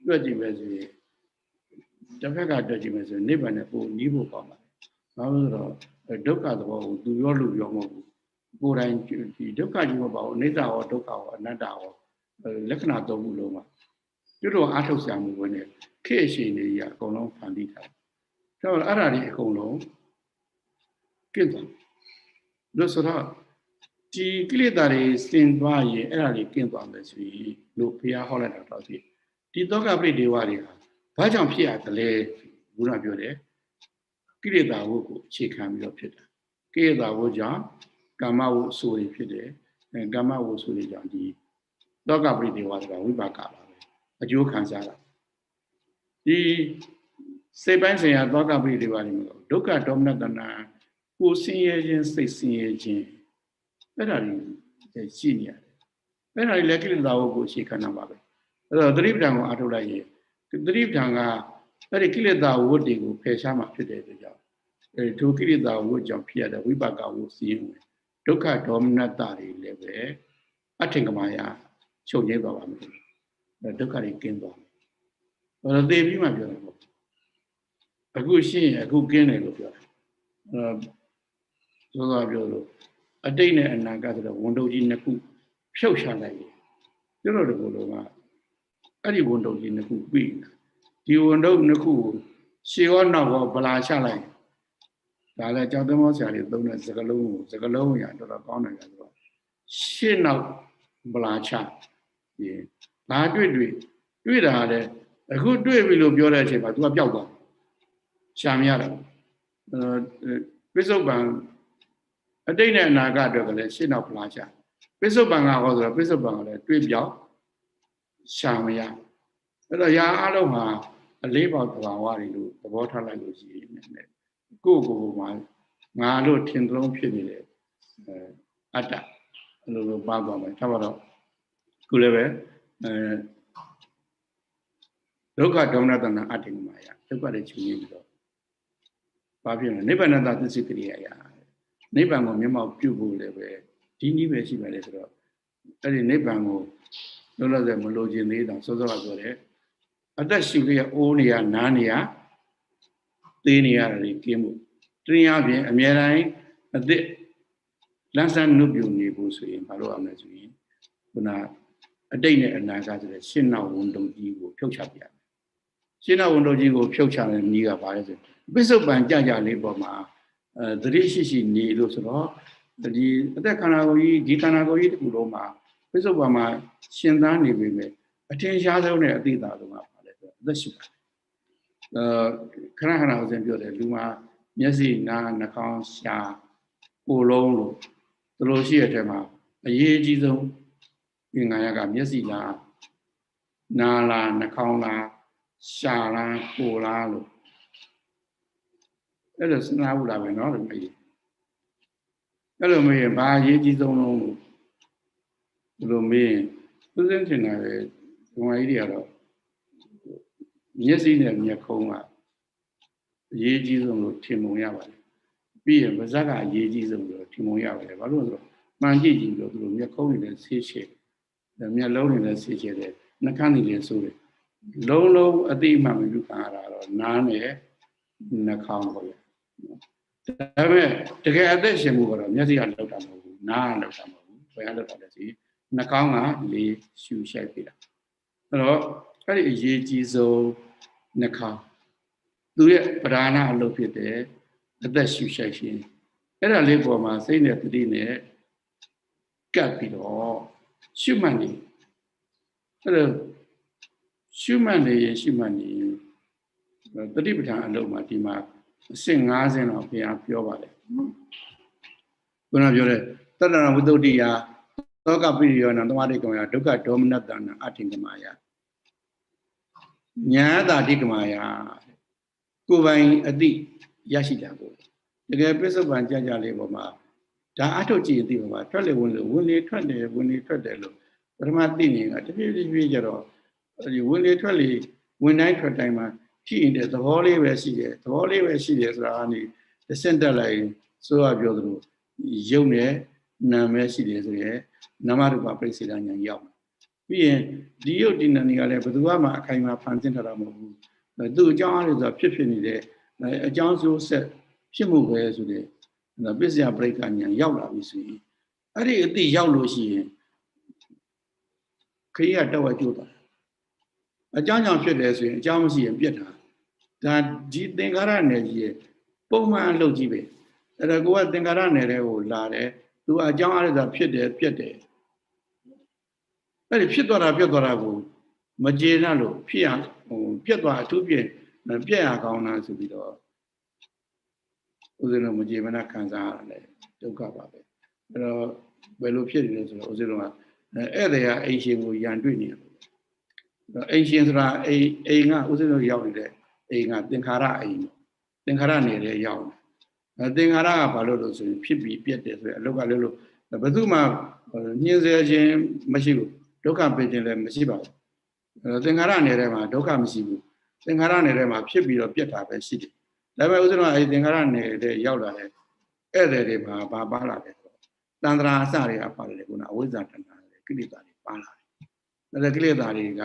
တွေ့ကြည့်ပဲဆိုရင်တစ်ဖက်ကတွေ့ကြည့်မယ်ဆိုရင်နိဗ္ဗာန်နဲ့ပို့နီးဖို့ကောင်းပါတယ်ဘာလို့လဲဆိုတော့ဒုက္ခသဘောကိုသူရောလူရောမဟုတ်ဘူးကိုယ်တိုင်ဒီဒုက္ခကြီးမပေါ့အနိစ္စရောဒုက္ခရောအနတ္တရောလက္ခဏာသုံးခုလုံးမှာကျွတ်တော်အားထုတ်ဆရာမှုဝင်နေခေအရှိနေကြီးအကုန်လုံးဖန်တီးထားတယ်အဲ့ဒါတွေအကုန်လုံးကျင့်သွားလို့ဆိုတော့ဒီကိလေသာတွေစင်သွားရင်အဲ့ဒါတွေကျင့်သွားမယ်ဆိုရင်လို့ဘုရားဟောလိုက်တာတော့ဒီသောကပရိဒေဝတွေဟာဘာကြောင့်ဖြစ်ရတယ်လဲဘုရားပြောတယ်ကိလေသာဝတ်ကိုအခြေခံပြီးတော့ဖြစ်တာကိလေသာဝတ်ကြောင့်ကာမဝတ်ဆိုတွေဖြစ်တယ်ကာမဝတ်ဆိုတွေကြောင့်ဒီသောကပရိဒေဝဆိုတာဝိပါကပါပဲအကျိုးခံစားတာဒီစိတ်ပိုင်းဆိုင်ရာသောကပရိဒေဝတွေမှာဒုက္ခဒေါမနတနာ ကိုစင်းရဲခြင်းစိတ်စင်းရဲခြင်းအဲ့ဒါတွေရှိနေရတယ်အဲ့ဒါတွေလည်းကိလေသာကိုအခြေခံတာပါပဲအဲ့တော့သတိပဋ္ဌာန်ကိုအားထုတ်လိုက်ရင်သတိပဋ္ဌာန်ကအဲ့ဒီကိလေသာဝတ်တွေကိုဖယ်ရှားမှဖြစ်တဲ့အတွက်ကြောင့်ထိုကိလေသာဝတ်ကြောင့်ဖြစ်ရတဲ့ဝိပါကဝတ်စည်းဝင်ဒုက္ခဒေါမနတတွေလည်းပဲအထင်ကမာယချုပ်ငြိမ်းသွားပါမယ်ဒုက္ခတွေကင်းသွားမယ်အဲ့တော့သိပြီးမှပြောတယ်ပေါ့အခုရှင်းရင်အခုကင်းတယ်လို့ပြောတယ်သောသောပြောလို့အတိတ်နဲ့အနာဂတ်ဆိုတော့ဝန်တုပ်ကြီးနှစ်ခုဖြုတ်ချလိုက်ရင်ပြောလို့တကူလုံးကအဲ့ဒီဝန်တုပ်ကြီးနှစ်ခုပြီးဒီဝန်တုပ်နှစ်ခုရှေ့ရောနောက်ရောဗလာချလိုက်ဒါလည်းကြောက်သမောဆရာတွေသုံးတဲ့စကလုံးရတော်တော်ကောင်းတယ်ဆိုတော့ရှေ့နောက်ဗလာချဒီဘာတွေ့တာလည်းအခုတွေ့ပြီလို့ပြောတဲ့အချိန်မှာ तू ကပျောက်သွားရှာမရတော့ပိဿုပံအတိတ်နဲ့အနာဂတ်အတွက်ကလည်းရှင်းတော့ဖလားချပိဿုပံကဟောဆိုတော့ပိဿုပံကလည်းတွေ့ပြောက်ရှာမရအဲ့တော့ရာအလုံးမှာအလေးပေါသဘာဝတွေလို့သဘောထားလိုက်လို့ရှိရင်ကိုယ်မှာငါလို့ထင်သုံးဖြစ်နေတယ်အတ္တအဲ့လိုပါသွားမယ်ထားပါတော့ခုလည်းပဲဒုက္ခဒေါမနတနာအတ္တိမာယဒုက္ခတွေချုပ်ငြိမ်းပြီးတော့ဘာဖြစ်လဲနိဗ္ဗာန်တသစ္စိကရိယာယနိဗ္ဗာန်ကိုမျက်မှောက်ပြုဖို့လည်းပဲဒီနည်းပဲရှိပါလေဆိုတော့အဲ့ဒီနိဗ္ဗာန်ကိုလောလောဆယ်မလိုချင်သေးတော့စောစောကပြောတယ်အသက်ရှူလျက်အိုးနေရနားနေရသေးနေရတယ်ကင်းမှုတရားဖြင့်အမြဲတမ်းအသက်လန်းဆန်းနုပြုနေဖို့ဆိုရင်ဘာလို့အောင်လဲဆိုရင်ခုနအတိတ်နဲ့အနာဂတ်ဆိုတဲ့ရှင်းနောက်ဝန်တုံကြီးကိုဖြုတ်ချပြရမယ်ရှင်းနောက်ဝန်တုံကြီးကိုဖြုတ်ချတဲ့နည်းကဘာလဲဆိုပိဿုပံကြကြလေးပေါ်မှာသတိရှိနေလို့ဆိုတော့ဒီအသက်ခန္ဓာကိုယ်ကြီးဒီခန္ဓာကိုယ်ကြီးတစ်ခုလုံးမှာပိဿုပံမှာရှင်သန်နေပြီပဲအထင်ရှားဆုံးနဲ့အသိသာဆုံးကဘာလဲဆိုတော့အသက်ရှူတာခဏဦးစင်ပြောတယ်လူမှာမျက်စိနားနှာခေါင်းရှားကိုယ်လုံးလို့ဒီလိုရှိရတဲ့မှာအရေးအကြီးဆုံးပင်ငါရကမျက်စိလားနားလားနှာခေါင်းလားရှားလားကိုယ်လားလို့အဲ့လိုစဉ်းစားဖို့လာပဲเนาะလို့မေးအဲ့လိုမေးရင်ဘာအရေးကြီးဆုံးလုံးလို့ဒီလိုမေးရင်သူစင်းထင်တာပဲဘုံကြီးတွေကတော့မျက်စိနဲ့မျက်ခုံးကအရေးကြီးဆုံးလို့ထင်ပုံရပါတယ်ပြီးရင်ပါးစပ်ကအရေးကြီးဆုံးလို့ထင်ပုံရပါတယ်ဘာလို့လဲဆိုတော့မှန်ကြည့်ကြည့်လို့သူတို့မျက်ခုံးတွေလည်းဆေးချေမျက်လုံးတွေလည်းဆေးချေတယ်နှာခမ်းတွေလည်းဆိုးတယ်လုံးအတိအမှန်မပြုခံရတာတော့နားနဲ့နှာခေါင်းပေါ့ဒါပေမဲ့တကယ်အသက်ရှင်မှုကတော့မျက်စိကလောက်တာမဟုတ်ဘူးနားကလောက်တာမဟုတ်ဘူးဘယ်ကလောက်တာလဲဆိုရင်နှာခေါင်းကလေရှူရှိုက်ပြတာအဲ့တော့အဲ့ဒီအရေးကြီးဆုံးနှာခေါင်းသူရဲ့ပဓာနာအလုပ်ဖြစ်တယ်အသက်ရှူရှိုက်ခြင်းအဲ့ဒါလေးပေါ်မှာစိတ်နဲ့တတိနဲ့ကပ်ပြီးတော့ရှုမှတ်နေအဲ့တော့ရှုမှတ်နေတတိပဋ္ဌာန်အလုပ်မှာဒီမှာအဆင့်50တော့ဘုရားပြောပါတယ်ခုနပြောတဲ့တတ္တနာဝိတ္တုတိယသောကပိရိယောနာသမာဓိကမယဒုက္ခဒေါမနတနာအထင်ကမာယညာတာတိကမာယကိုယ်ပိုင်အတိရရှိတာကိုတကယ်ပြစ္ဆုတ်ပံကြလေးပေါ်မှာဒါအထုတ်ကြည့်သိပါပါထွက်လေဝင်လေထွက်တယ်လို့ပထမသိနေကတဖြည်းဖြည်းကြတော့ဒီဝင်လေထွက်လေဝင်တိုင်းထွက်တိုင်းမှာဖြစ်နေတဲ့သဘောလေးပဲရှိတယ်ဆိုတာကနေတစ်ဆင့်တက်လိုက်ဆိုရပြောသလိုရုပ်နဲ့နာမ်ပဲရှိတယ်ဆိုရင်နာမရူပပြိစေတဉာဏ်ရောက်ပြီးရင်ဒီရုပ်ဒီနာမ်တွေကလည်းဘယ်သူမှအခိုင်အမာဖန်ဆင်းထားတာမဟုတ်ဘူးသူ့အကြောင်းအားလို့ဆိုတာဖြစ်နေတဲ့အကြောင်းဆိုဆက်ဖြစ်မှုပဲဆိုတဲ့ပစ္စယပရိက္ခဉာဏ်ရောက်လာပြီဆိုရင်အဲ့ဒီအတိရောက်လို့ရှိရင်ခရီးကတက်ဝက်ကျိုးတာအကြောင်းကြောင့်ဖြစ်တယ်ဆိုရင်အကြောင်းမရှိရင်ပြတ်တာဒါဒီသင်္ခါရနယ်ကြီးရဲ့ပုံမှန်အလုပ်ကြီးပဲအဲ့ဒါကိုကသင်္ခါရနယ်တွေကိုလာတယ်သူအကြောင်းအားလို့ဖြစ်တယ်ပြတ်တယ်အဲ့ဒီဖြစ်သွားတာပြတ်သွားတာကိုမကျေနပ်လို့ဖြစ်ရပြတ်သွားအထူးပြက်ရကောင်းတာဆိုပြီးတော့ဥစဉ်လုံးမကျေမနပ်ခံစားရတယ်ဒုက္ခပါပဲအဲ့တော့ဘယ်လိုဖြစ်နေလဲဆိုတော့ဥစဉ်လုံးကဧည့်သည်ကအိမ်ရှင်ကိုရန်တွေ့နေတယ်အိမ်ရှင်ဆိုတာအိမ်ကဥစဉ်လုံးရောက်နေတဲ့အိမ်ကသင်္ခါရအိမ်သင်္ခါရနယ်ထဲရောက် သင်္ခါရကဘာလို့ဆိုရင်ဖြစ်ပြီးပြတ်တယ်ဆိုရင်အလောက်ကလည်းလို့ဘယ်သူမှညှင်းဆဲခြင်းမရှိဘူးဒုက္ခပေးခြင်းလည်းမရှိပါဘူးသင်္ခါရနယ်ထဲမှာဒုက္ခမရှိဘူးသင်္ခါရနယ်ထဲမှာဖြစ်ပြီးတော့ပြတ်တာပဲရှိတယ်ဒါပေမဲ့ဥစ္စာကအဲဒီသင်္ခါရနယ်ထဲရောက်လာတဲ့ဧည့်သည်တွေမှာဘာပါလာလဲတန္တရာအစတွေကပါလာတယ်ခုနအဝိဇ္ဇာတဏ္ဍာတွေကိလေသာတွေပါလာတယ်ဒါကိလေသာတွေက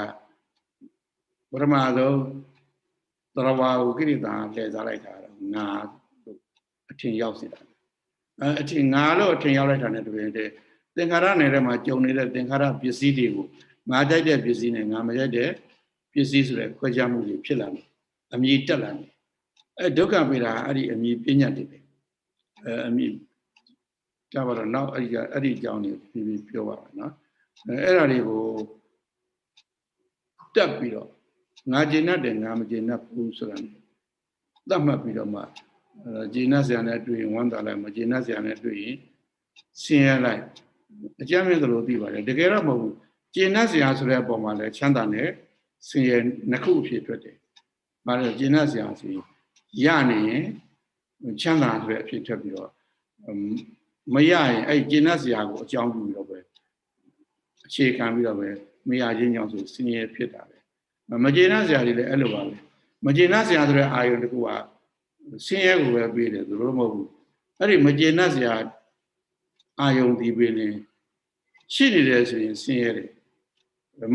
ပရမဆုံးသရဝါကိုကိလေသာလှည့်စားလိုက်တာငါအထင်ရောက်စေတာအထင်ငါလို့အထင်ရောက်လိုက်တာနဲ့တပည့်တဲ့သင်္ခါရနယ်ထဲမှာကြုံနေတဲ့သင်္ခါရပစ္စည်းတွေကိုငါကြိုက်တဲ့ပစ္စည်းနဲ့ငါမကြိုက်တဲ့ပစ္စည်းဆိုတဲ့ခွဲခြားမှုတွေဖြစ်လာတယ်အမြည်တက်လာတယ်ဒုက္ခပေးတာအဲ့ဒီအမြည်ပညာတွေပဲအမြည်ကြပါတော့နောက်အဲ့ဒီအကြောင်းတွေပြီးပြောပါမယ်နော်အဲ့ဒါတွေကိုတက်ပြီးတော့ငါကျင်တတ်တယ်ငါမကျင်တတ်ဘူးဆိုတာသတ်မှတ်ပြီးတော့မှကျင်တတ်စရာနဲ့တွေ့ရင်ဝမ်းသာလိုက်မကျင်တတ်စရာနဲ့တွေ့ရင်ဆင်းရဲလိုက်အကြမ်းမြင့်သလိုသိပါတယ်တကယ်တော့မဟုတ်ဘူးကျင်တတ်စရာဆိုတဲ့အပေါ်မှာလည်းချမ်းသာနဲ့ဆင်းရဲနှစ်ခုအဖြစ်ထွက်တယ်။ဘာလို့ကျင်တတ်စရာဆိုရင်ရနေရင်ချမ်းသာဆိုတဲ့အဖြစ်ထွက်ပြီးတော့မရရင်အဲ့ကျင်တတ်စရာကိုအကြောင်းပြုပြီးတော့ပဲအခြေခံပြီးတော့ပဲမရခြင်းကြောင့်ဆိုဆင်းရဲဖြစ်တာပဲ။မကျင်တတ်စရာတွေလည်းအဲ့လိုပါပဲ။မကျင်တတ်စရာဆိုတဲ့အာယုန်တစ်ခုကဆင်းရဲကိုပဲပေးတယ်သူတို့မဟုတ်ဘူး။အဲ့ဒီမကျင်တတ်စရာအာယုန်ဒီပေးရင်ရှိနေတယ်ဆိုရင်ဆင်းရဲတယ်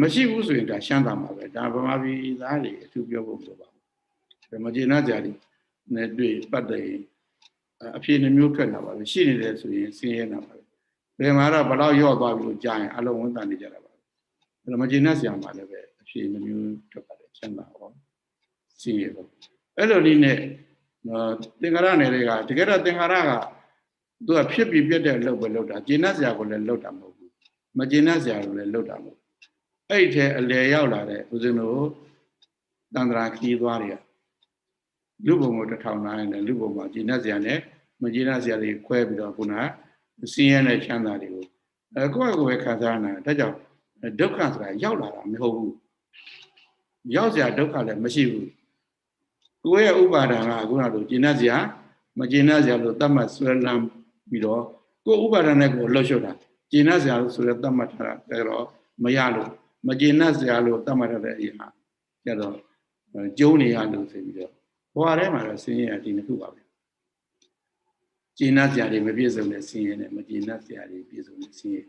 မရှိဘူးဆိုရင်ဒါရှမ်းသာမှာပဲဒါဗမာပြည်သားတွေအထူးပြောဖို့မလိုပါဘူးမကျေနပ်ကြတယ်နဲ့တွေ့ပတ်တယ်အဖြစ်နှမျိုးထွက်လာပါပဲရှိနေတယ်ဆိုရင်ဆင်းရဲလာပါပဲဘယ်မှာတော့ဘလောက်ရော့သွားပြီလို့ကြားရင်အလုံးဝန်တန်နေကြတာပါအဲ့တော့မကျေနပ်စရာမှလည်းပဲအဖြစ်နှမျိုးထွက်ပါတယ်ချမ်းသာဟောဆင်းရဲပေါ့အဲ့လိုနည်းနဲ့သင်္ခါရနယ်တွေကတကယ်တော့သင်္ခါရကသူကဖြစ်ပြီးပြတ်တဲ့အလုပ်ပဲလုပ်တာကျေနပ်စရာကိုလည်းလုပ်တာမဟုတ်ဘူးမကျေနပ်စရာကိုလည်းလုပ်တာမဟုတ်အဲ့ထဲအလေရောက်လာတဲ့ဦးဇင်းတို့တန္တရာခီးသွားတွေကလူဘုံကိုတစ်ထောင်နိုင်တယ်လူဘုံမှာကျေနပ်စရာနဲ့မကျေနပ်စရာတွေခွဲပြီးတော့ခုနဆင်းရဲတဲ့ချမ်းသာတွေကိုကိုယ့်အကိုပဲခံစားနေတာဒါကြောင့်ဒုက္ခဆိုတာရောက်လာတာမဟုတ်ဘူးရောက်စရာဒုက္ခလည်းမရှိဘူးကိုယ့်ရဲ့ဥပါဒံကခုနလိုကျေနပ်စရာမကျေနပ်စရာလို့သတ်မှတ်ဆွဲလန်းပြီးတော့ကိုယ်ဥပါဒံနဲ့ကိုယ်လှုပ်ရှုပ်တာကျေနပ်စရာလို့ဆိုရသတ်မှတ်ထားတာတော့မရလို့မကျေနပ်စရာလို့သတ်မှတ်ထားတဲ့အရာကျတော့ကျုံနေရလို့ဆိုပြီးတော့ဘဝထဲမှာတော့ဆင်းရဲဒီနှစ်ခုပါပဲကျေနပ်စရာတွေမပြည့်စုံတဲ့ဆင်းရဲနဲ့မကျေနပ်စရာတွေပြည့်စုံတဲ့ဆင်းရဲ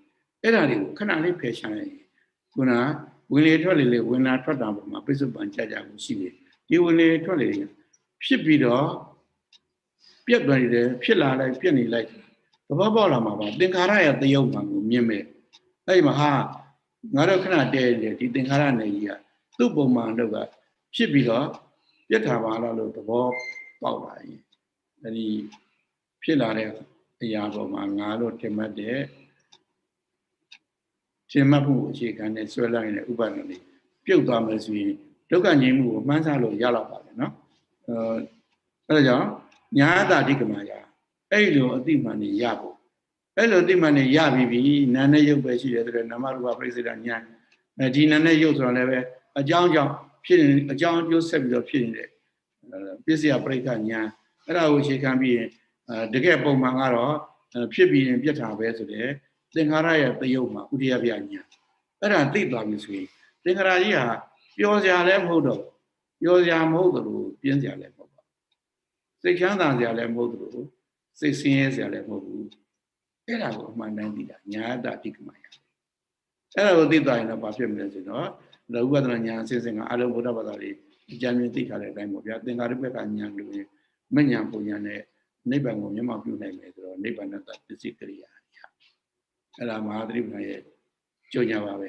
အဲ့ဒါတွေကိုခဏလေးဖယ်ရှားရင်ခုနဝင်လေထွက်လေဝင်လာထွက်တာပေါ်မှာပြစ္ဆုတ်ပန်ကြကြကိုရှိတယ်ဒီဝင်လေထွက်လေဖြစ်ပြီးတော့ပြက်သွားနေတယ်ဖြစ်လာလိုက်ပြက်နေလိုက်သဘောပေါက်လာမှာပါသင်္ခါရရဲ့တယုတ်မှန်ကိုမြင်မဲ့အဲ့မှာဟာငါတို့ခဏတည်းနေဒီသင်္ခါရနယ်ကြီးကသူ့ပုံမှန်တော့ကဖြစ်ပြီးတော့ပြက်ထားပါလားလို့သဘောပေါက်လာရင်ဒီဖြစ်လာတဲ့အရာပေါ်မှာငါတို့ထင်မှတ်တဲ့ထင်မှတ်မှုအခြေခံနဲ့ဆွဲလိုက်တဲ့ဥပါဒဏ်တွေပြုတ်သွားမယ်ဆိုရင်ဒုက္ခငြိမ်းမှုကိုမှန်းဆလို့ရတော့ပါတယ်နော်အဲဒါကြောင့်ညာတာဓိကမာယာအဲ့လိုအတိမှန်နေရဖို့အဲ့လိုအတိမှန်နေရပြီနာနဲ့ရုပ်ပဲရှိတယ်ဆိုတော့နာမရူပပရိစ္ဆေဒညာဒီနာနဲ့ရုပ်ဆိုတာလည်းပဲအကြောင်းကြောင့်ဖြစ်နေအကြောင်းအကျိုးဆက်ပြီးတော့ဖြစ်နေတဲ့ပစ္စယပရိက္ခညာအဲ့ဒါကိုအခြေခံပြီးရင်တကယ်ပုံမှန်ကတော့ဖြစ်ပြီးရင်ပြတ်တာပဲဆိုတဲ့သင်္ခါရရဲ့တယုတ်မှာဥဒိယပြညာအဲ့ဒါသိသွားပြီဆိုရင်သင်္ခါရကြီးဟာပျော်စရာလည်းမဟုတ်တော့ပျော်စရာမဟုတ်သလိုပြင်းစရာလည်းမဟုတ်ပါဘူးစိတ်ချမ်းသာစရာလည်းမဟုတ်သလိုစိတ်ဆင်းရဲစရာလည်းမဟုတ်ဘူးအဲ့ဒါကိုအမှန်တမ်းသိတာညာတတိကမယအဲ့ဒါကိုသိသွားရင်တော့ဘာဖြစ်မလဲဆိုတော့လောကုပ္ပတညာအစစ်စင်ကအလုံးဗုဒ္ဓဘာသာတွေအကြံဉာဏ်သိထားတဲ့အတိုင်းပေါ့ဗျာသင်္ခါရဘက်ကညာလို့ရင်မညာပုံညာနဲ့နိဗ္ဗာန်ကိုမျက်မှောက်ပြုနိုင်မယ်ဆိုတော့နိဗ္ဗာန်တပစ္စည်းကရိယာအဲ့ဒါမဟာသတိပ္ပံရဲ့ကြုံညာပါပဲ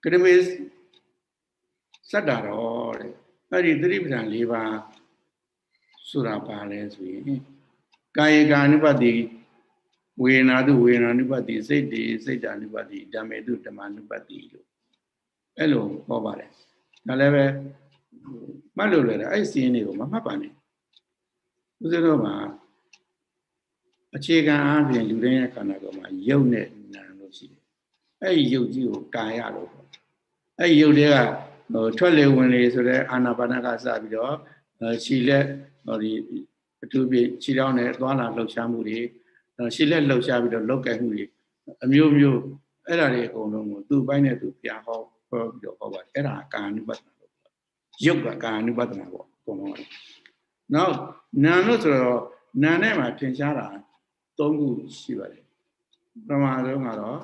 ကရမေစတ္တာတော်တဲ့အဲ့ဒီသတိပ္ပံ၄ပါးဆိုတာပါလဲဆိုရင်ကာယကာနုပတိဝေနာတုဝေနာနုပတိစိတ်တိစိတ်တာနုပတိဓမ္မေတုဓမ္မနုပတိလို့အဲ့လိုဟောပါတယ်ဒါလည်းပဲမှတ်လို့လည်းအဲ့စီးရင်တွေကိုမမှတ်ပါနဲ့ဦးဇင်းတို့မှာအခြေခံအားဖြင့်လူတိုင်းရဲ့ခန္ဓာကိုယ်မှာယုတ်နဲ့နာလို့ရှိတယ်အဲ့ဒီယုတ်ကြီးကိုကာယလို့ခေါ်အဲ့ဒီယုတ်တွေကထွက်လေဝင်လေဆိုတဲ့အာနာပါနကစပြီးတော့ခြေလက် ဒီအထူးပြခြေထောက်နဲ့သွားလာလှုပ်ရှားမှုတွေရှေ့လက်လှုပ်ရှားပြီးတော့လောက်ကဲမှုတွေအမျိုးမျိုးအဲ့ဒါတွေအကုန်လုံးကိုသူ့ပိုင်းနဲ့သူပြန်ဟောပြီးတော့ဟောပါတယ်အဲ့ဒါကာယ ानु ပတ္တနာလို့ပြောရုပ်ကကာယ ानु ပတ္တနာပေါ့အကုန်လုံးနောက်နာလို့ဆိုတော့နာနဲ့မှာထင်ရှားတာ၃ခုရှိပါတယ်ပထမဆုံးကတော့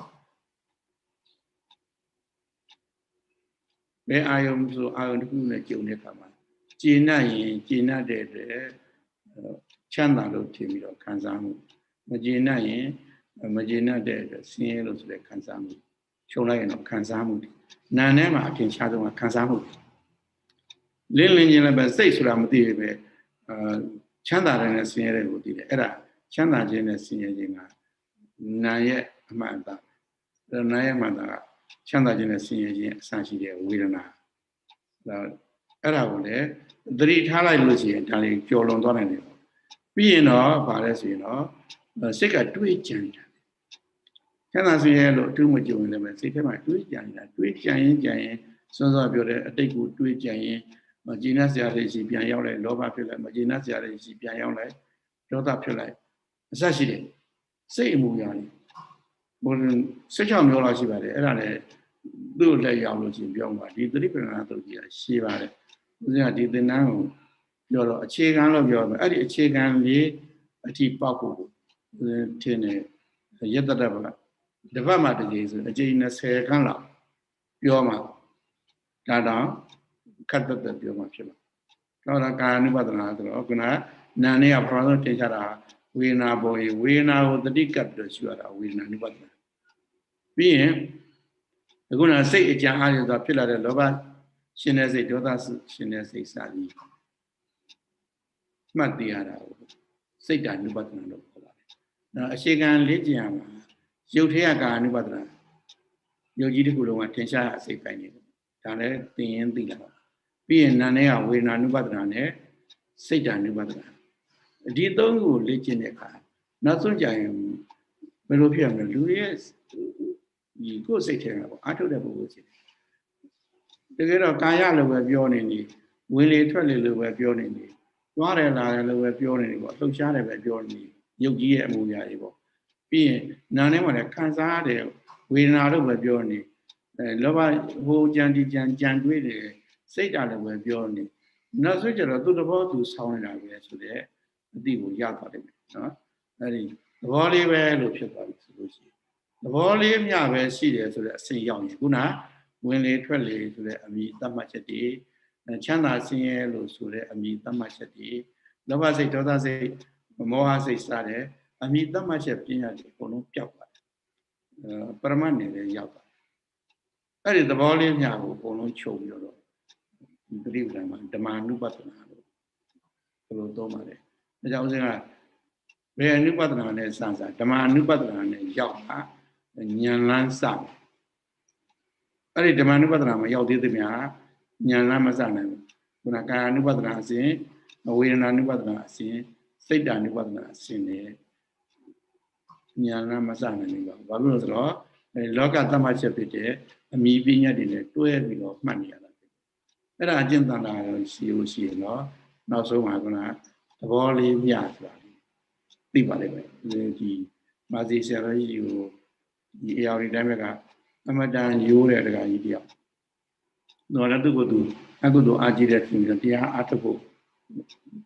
ဘယ်အာယုံဆိုအာယုံတစ်ခုနဲ့ကြုံတဲ့အခါမှာကျေနပ်ရင်ကျေနပ်တဲ့ချမ်းသာလို့ထင်ပြီးတော့ခံစားမှုမကျေနပ်ရင်မကျေနပ်တဲ့ဆင်းရဲလို့ဆိုတဲ့ခံစားမှုရှုံးလိုက်ရင်တော့ခံစားမှုနာနဲ့မှာအထင်ရှားဆုံးကခံစားမှုလင်းချင်းလည်းပဲစိတ်ဆိုတာမသိပဲချမ်းသာတယ်နဲ့ဆင်းရဲတယ်ကိုသိတယ်အဲ့ဒါချမ်းသာခြင်းနဲ့ဆင်းရဲခြင်းကနာရဲ့အမှန်တရားနာရဲ့အမှန်တရားချမ်းသာခြင်းနဲ့ဆင်းရဲခြင်းအစရှိတဲ့ဝေဒနာအဲ့ဒါကိုလည်းသတိထားလိုက်လို့ရှိရင်ဒါလေးကြော်လွန်သွားနိုင်တယ်ပြီးရင်တော့ဗါလဲဆိုရင်တော့စိတ်ကတွေးကြံနေတာချမ်းသာဆင်းရဲလို့အထူးမကြုံရင်လည်းစိတ်ထဲမှာတွေးကြံနေတာတွေးကြံရင်စောစောပြောတဲ့အတိတ်ကိုတွေးကြံရင်မကျေနပ်စရာတွေရှိပြန်ရောက်လိုက်လောဘဖြစ်လိုက်မကျေနပ်စရာတွေရှိပြန်ရောက်လိုက်ဒေါသဖြစ်လိုက်အစရှိတယ်စိတ်အမှုရာတွေဘုရင်16မျိုးလောက်ရှိပါတယ်အဲ့ဒါလည်းသူ့လက်ရောက်လို့ရှိရင်ပြောမှာဒီသတိပဋ္ဌာန်သုတ်ကြီးကရှင်းပါတယ်ဦးဇင်းကဒီသင်္นานကိုပြောတော့အခြေခံလို့ပြောမယ်အဲ့ဒီအခြေခံလေးအထိပေါက်ဖို့ဦးဇင်းထင်တယ်ယတ္တတပကတပတ်မှတစ်ကြိမ်ဆိုအကြိမ်20ခန်းလောက်ပြောမှာဒါတော့ခတ်သက်ပြောမှာဖြစ်မှာတော့ကာယ ानु ပတ္တနာဆိုတော့ခုနနာနဲ့ကပထမဆုံးထင်ရှားတာဝေဒနာပေါ်ရေဝေဒနာကိုတတိကပ်ပြီးတော့ရှုရတာဝေဒနာ ानु ပတ္တနာပြီးရင်အခုနစိတ်အကြံအားရဆိုဖြစ်လာတဲ့လောဘရှင်တဲ့စိတ်ဒေါသရှင်တဲ့စိတ်စသည်မှတ်သိရတာကိုစိတ်ဓာ ानु ပတ္တနာလို့ခေါ်ပါတယ်။အရှိကံလေ့ကျင့်ရမှာရုပ်ထဲကကာ ानु ပတ္တနာရုပ်ကြီးတစ်ခုလုံးကထင်ရှားအစိတ်ပိုင်းနေတယ်။ဒါလည်းသိရင်သိလာပါပြီးရင်နာနဲ့ကဝေဒနာ ानु ပတ္တနာနဲ့စိတ်ဓာ ानु ပတ္တနာဒီသုံးခုလေ့ကျင့်တဲ့အခါနောက်ဆုံးကြရင်ဘယ်လိုဖြစ်ရမလဲလူရဲ့ဒီကိုယ်စိတ်ထဲမှာပေါ့အားထုတ်တဲ့ပုဂ္ဂိုလ်ရှိတယ်တကယ်တော့ကာယလိုပဲပြောနေနေဝင်လေထွက်လေလိုပဲပြောနေနေသွားတယ်လာတယ်လိုပဲပြောနေနေပေါ့လှုပ်ရှားတယ်ပဲပြောနေရုပ်ကြီးရဲ့အမူအရာတွေပေါ့ပြီးရင်နာနဲ့မှလည်းခံစားရတဲ့ဝေဒနာလိုပဲပြောနေလောဘဟိုကြံဒီကြံတွေးတယ်စိတ်ဓာတ်လိုပဲပြောနေနောက်ဆုံးကျတော့သူ့သဘောသူဆောင်းနေတာပဲဆိုတဲ့အတိကိုရသွားတယ်နော်အဲဒီသဘောလေးပဲလို့ဖြစ်သွားပြီဆိုလို့ရှိရင်သဘောလေးမျှပဲရှိတယ်ဆိုတဲ့အစိမ်ရောက်ရင်ခုနဝင်လေထွက်လေဆိုတဲ့အမိသတ်မှတ်ချက်တွေချမ်းသာဆင်းရဲလို့ဆိုတဲ့အမိသတ်မှတ်ချက်တွေလောဘစိတ်ဒေါသစိတ်မောဟစိတ်စတဲ့အမိသတ်မှတ်ချက်ပြင်းရတယ်အကုန်လုံးပျောက်သွားတယ်ပရမတ်နေလည်းရောက်သွားအဲ့ဒီသဘောလေးမျှကိုအကုန်လုံးချုပ်ပြီးတော့ဒီပရိပဒံမှာဓမ္မ ानु ပတ္တနာလို့ဘယ်လိုသုံးပါလဲဒါကြောင့်ဦးဇင်းကဘယ် ानु ပတ္တနာနဲ့စဓမ္မ ानु ပတ္တနာနဲ့ရောက်တာဉာဏ်လန်းစအဲ့ဒီဓမ္မ ानु ပတ္တနာမှာရောက်သေးသမျှဉာဏ်လန်းမစနိုင်ဘူးခုနကာယ ानु ပတ္တနာအစဉ်ဝေဒနာ ानु ပတ္တနာအစဉ်စိတ်ဓာ ानु ပတ္တနာအစဉ်နဲ့ဉာဏ်လန်းမစနိုင်ဘူးဘာလို့လဲဆိုတော့လောကသတ်မှတ်ချက်ဖြစ်တဲ့အမိပညာတွေနဲ့တွဲပြီးတော့မှတ်နေရတာအဲ့ဒါအကျင့်တန်တာရှိလို့ရှိရင်တော့နောက်ဆုံးမှာကသဘောလေးမျှဆိုတာသိပါလိမ့်မယ်ဒီမာဇီဆရာကြီးကိုဒီအရာတွေတိုင်းပဲကအမတန်ရိုးတဲ့တရားကြီးတယောက်တော့လည်းသူ့ကိုယ်သူအကုသိုလ်အားကြီးတဲ့သူတရားအားထုတ်ဖို့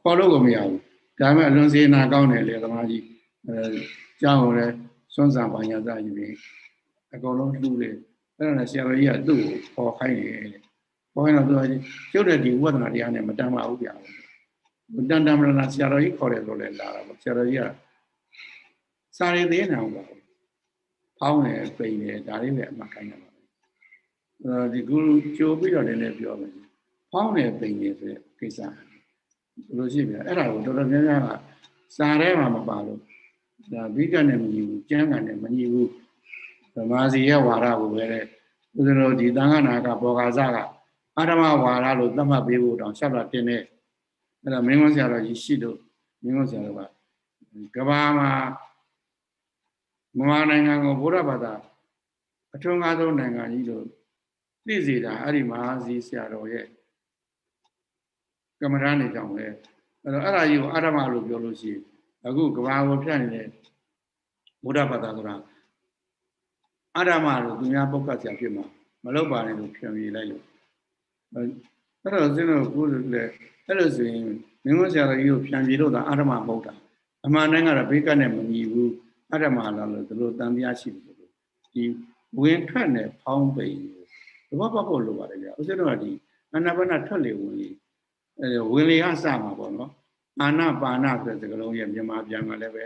ခေါ်လို့ကိုမရဘူးဒါပေမဲ့အလွန်စေနာကောင်းတယ်လေသမားကြီးကြောင်းလည်းစွန့်စားပါညာသားကြီးပဲအကုန်လုံးလှူတယ်အဲ့ဒါနဲ့ဆရာကြီးကသူ့ကိုခေါ်ခိုင်းတယ်ခေါ်ခိုင်းတော့သူကကျုပ်တဲ့ဒီဝဒနာတရားနဲ့မတန်ပါဘူးဗျာတန်တမရဏဆရာတော်ကြီးခေါ်တယ်လို့လည်းလာတာပေါ့ဆရာတော်ကြီးကစာရည်သေးနေအောင်ပါဖောင်းတယ်ပိန်တယ်ဒါလေးပဲအမှတ်ခိုင်းတာပါဒီကုကြိုးပြီးတော့လည်းပြောမယ်ဖောင်းတယ်ပိန်တယ်ဆိုတဲ့ကိစ္စဘယ်လိုရှိပြအဲ့ဒါကိုတော်တော်များများကစာထဲမှာမပါလို့ဒါဘိကနဲ့မညီဘူးကျမ်းဂန်နဲ့မညီဘူးဓမ္မစီရဲ့ဝါဒကိုပဲလေဦးဇင်းတို့ဒီသံဃာနာကဘောဂါဇကအဓမ္မဝါဒလို့သတ်မှတ်ပေးဖို့တောင်ဆက်လာတင်နေအဲ့ဒါမင်းကုန်းဆရာတော်ကြီးရှိလို့မင်းကုန်းဆရာတော်ကကဘာမှာမြန်မာနိုင်ငံကိုဗုဒ္ဓဘာသာအထွန်းကားဆုံးနိုင်ငံကြီးလို့သိစေတာအဲ့ဒီမဟာစီဆရာတော်ရဲ့ကမ္မဋ္ဌာန်းတွေကြောင့်ပဲ အဲ့တော့အဲ့ဒါကြီးကိုအာဓမ္မလို့ပြောလို့ရှိရင်အခုကဘာကိုဖြတ်နေတဲ့ဘုရားဘာသာဆိုတာအာဓမ္မလို့သူများပုတ်ခတ်ဆရာဖြစ်မှာမလုပ်ပါနဲ့လို့ဖြံပြေးလိုက်လို့အဲ့တော့စင်းတို့ကိုလည်းအဲ့လိုဆိုရင်မင်းမဆရာတော်ကြီးကိုဖြံပြေးလို့သာအာဓမ္မမဟုတ်တာအမှန်တမ်းကတော့ဘေးကနဲ့မညီဘူးအာဓမ္မလားလို့ဒီလိုတန်တရားရှိတယ်လို့ဒီဝင်ထွက်နဲ့ဖောင်းပိန်သဘောပေါက်ဖို့လိုပါတယ်ဗျာဥစ္စာတော့ဒီအနာပါနထွက်လေဝင်လေဝင်လေကစမှာပေါ့နော်အာနာပါဏဆိုတဲ့စကားလုံးရဲ့မြန်မာပြန်ကလည်းပဲ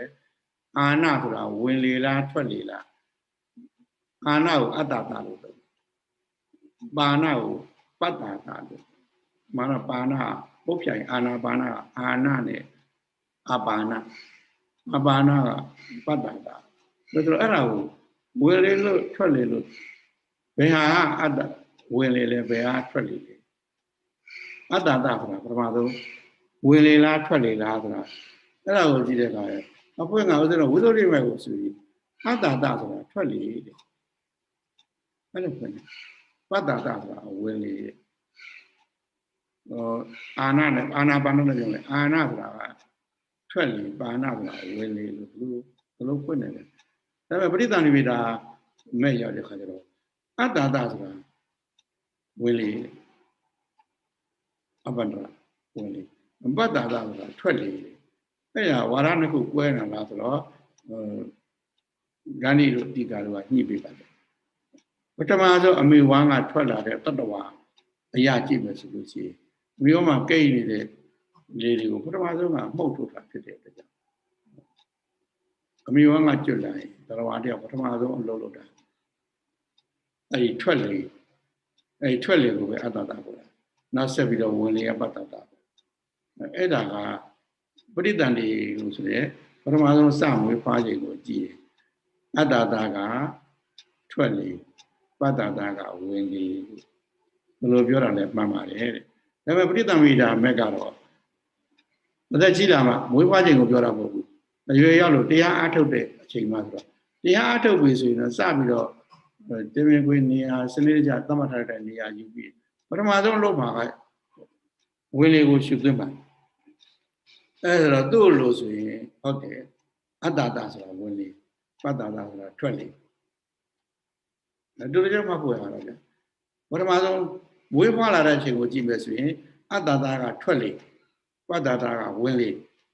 အာနာဆိုတာဝင်လေလားထွက်လေလားအာနာကိုအတ္တတာလို့ပြောပါဏကိုပတ္တာတာလို့မာနပါဏပုတ်ဖြိုင်အာနာပါဏအာနာနဲ့အပါဏအပါဏကပတ္တာတာဒါဆိုအဲ့ဒါကိုဝင်လေလို့ထွက်လေလို့ဘယ်ဟာအတ္တဝင်လေလဲဘယ်ဟာထွက်လေလဲအတ္တတာဆိုတာပထမဆုံးဝင်လေလားထွက်လေလားဆိုတာအဲ့ဒါကိုကြည့်တဲ့အခါအဖွင့်ကဥစ္စာတော့ဝိသုဒ္ဓိမိုက်ကိုဆိုပြီးအတ္တတာဆိုတာထွက်လေတဲ့အဲ့လိုဖွင့်ပတ္တတာဆိုတာဝင်လေအာနာနဲ့အာနာပါဏနဲ့ပြောတယ်အာနာဆိုတာကထွက်လေပါဏဆိုတာဝင်လေလို့ဘယ်လိုဖွင့်နေလဲဒါပေမဲ့ပရိသန္တိဝိတာမဲ့ရောက်တဲ့ခါကျတော့အတ္တတာဆိုတာဝင်လေအပ္ပန္တဝင်လေပတ္တတာဆိုတာထွက်လေအဲ့ဒါဝါရနှစ်ခုကွဲနေတာလားဆိုတော့ဂန္ဓိတို့တိကာတို့ကညှိပေးပါတယ်ပထမဆုံးအမေဝမ်းကထွက်လာတဲ့တတ္တဝါအရာကြည့်မယ်ဆိုလို့ရှိရင်မြို့မှာကိတ်နေတဲ့လေတွေကိုပထမဆုံးကမှုတ်ထုတ်တာဖြစ်တဲ့အတွက်ကြောင့်အမေဝမ်းကကျွတ်လာရင်တတ္တဝါတယောက်ပထမဆုံးအလုပ်လုပ်တာအဲ့ဒီထွက်လေကိုပဲအတ္တတာခေါ်တာနောက်ဆက်ပြီးတော့ဝင်လေပတ္တတာအဲ့ဒါကပရိသန္တိလို့ဆိုရဲပထမဆုံးစမွေးဖွားချိန်ကိုကြည့်အတ္တတာကထွက်လေပတ္တတာကဝင်လေဘယ်လိုပြောတာလဲမှန်ပါတယ်တဲ့ဒါပေမဲ့ပရိသမိတာမက်ကတော့အသက်ကြီးလာမှမွေးဖွားချိန်ကိုပြောတာမဟုတ်ဘူးအရွယ်ရောက်လို့တရားအားထုတ်တဲ့အချိန်မှဆိုတော့တရားအားထုတ်ပြီဆိုရင်တော့စပြီးတော့တင်ပင်ခွေနေရာစနစ်တကျသတ်မှတ်ထားတဲ့နေရာယူပြီးပထမဆုံးလုပ်မှာကဝင်လေကိုရှုသွင်းပါအဲ့ဒါတော့သူ့လိုဆိုရင်ဟုတ်တယ်အတ္တတာဆိုတာဝင်လေပတ္တတာဆိုတာထွက်လေတို့ကြောင့်မှပွေရတော့ဗျပထမဆုံးမွေးဖွားလာတဲ့အချိန်ကိုကြည့်မယ်ဆိုရင်အတ္တတာကထွက်လေပတ္တတာကဝင်လေ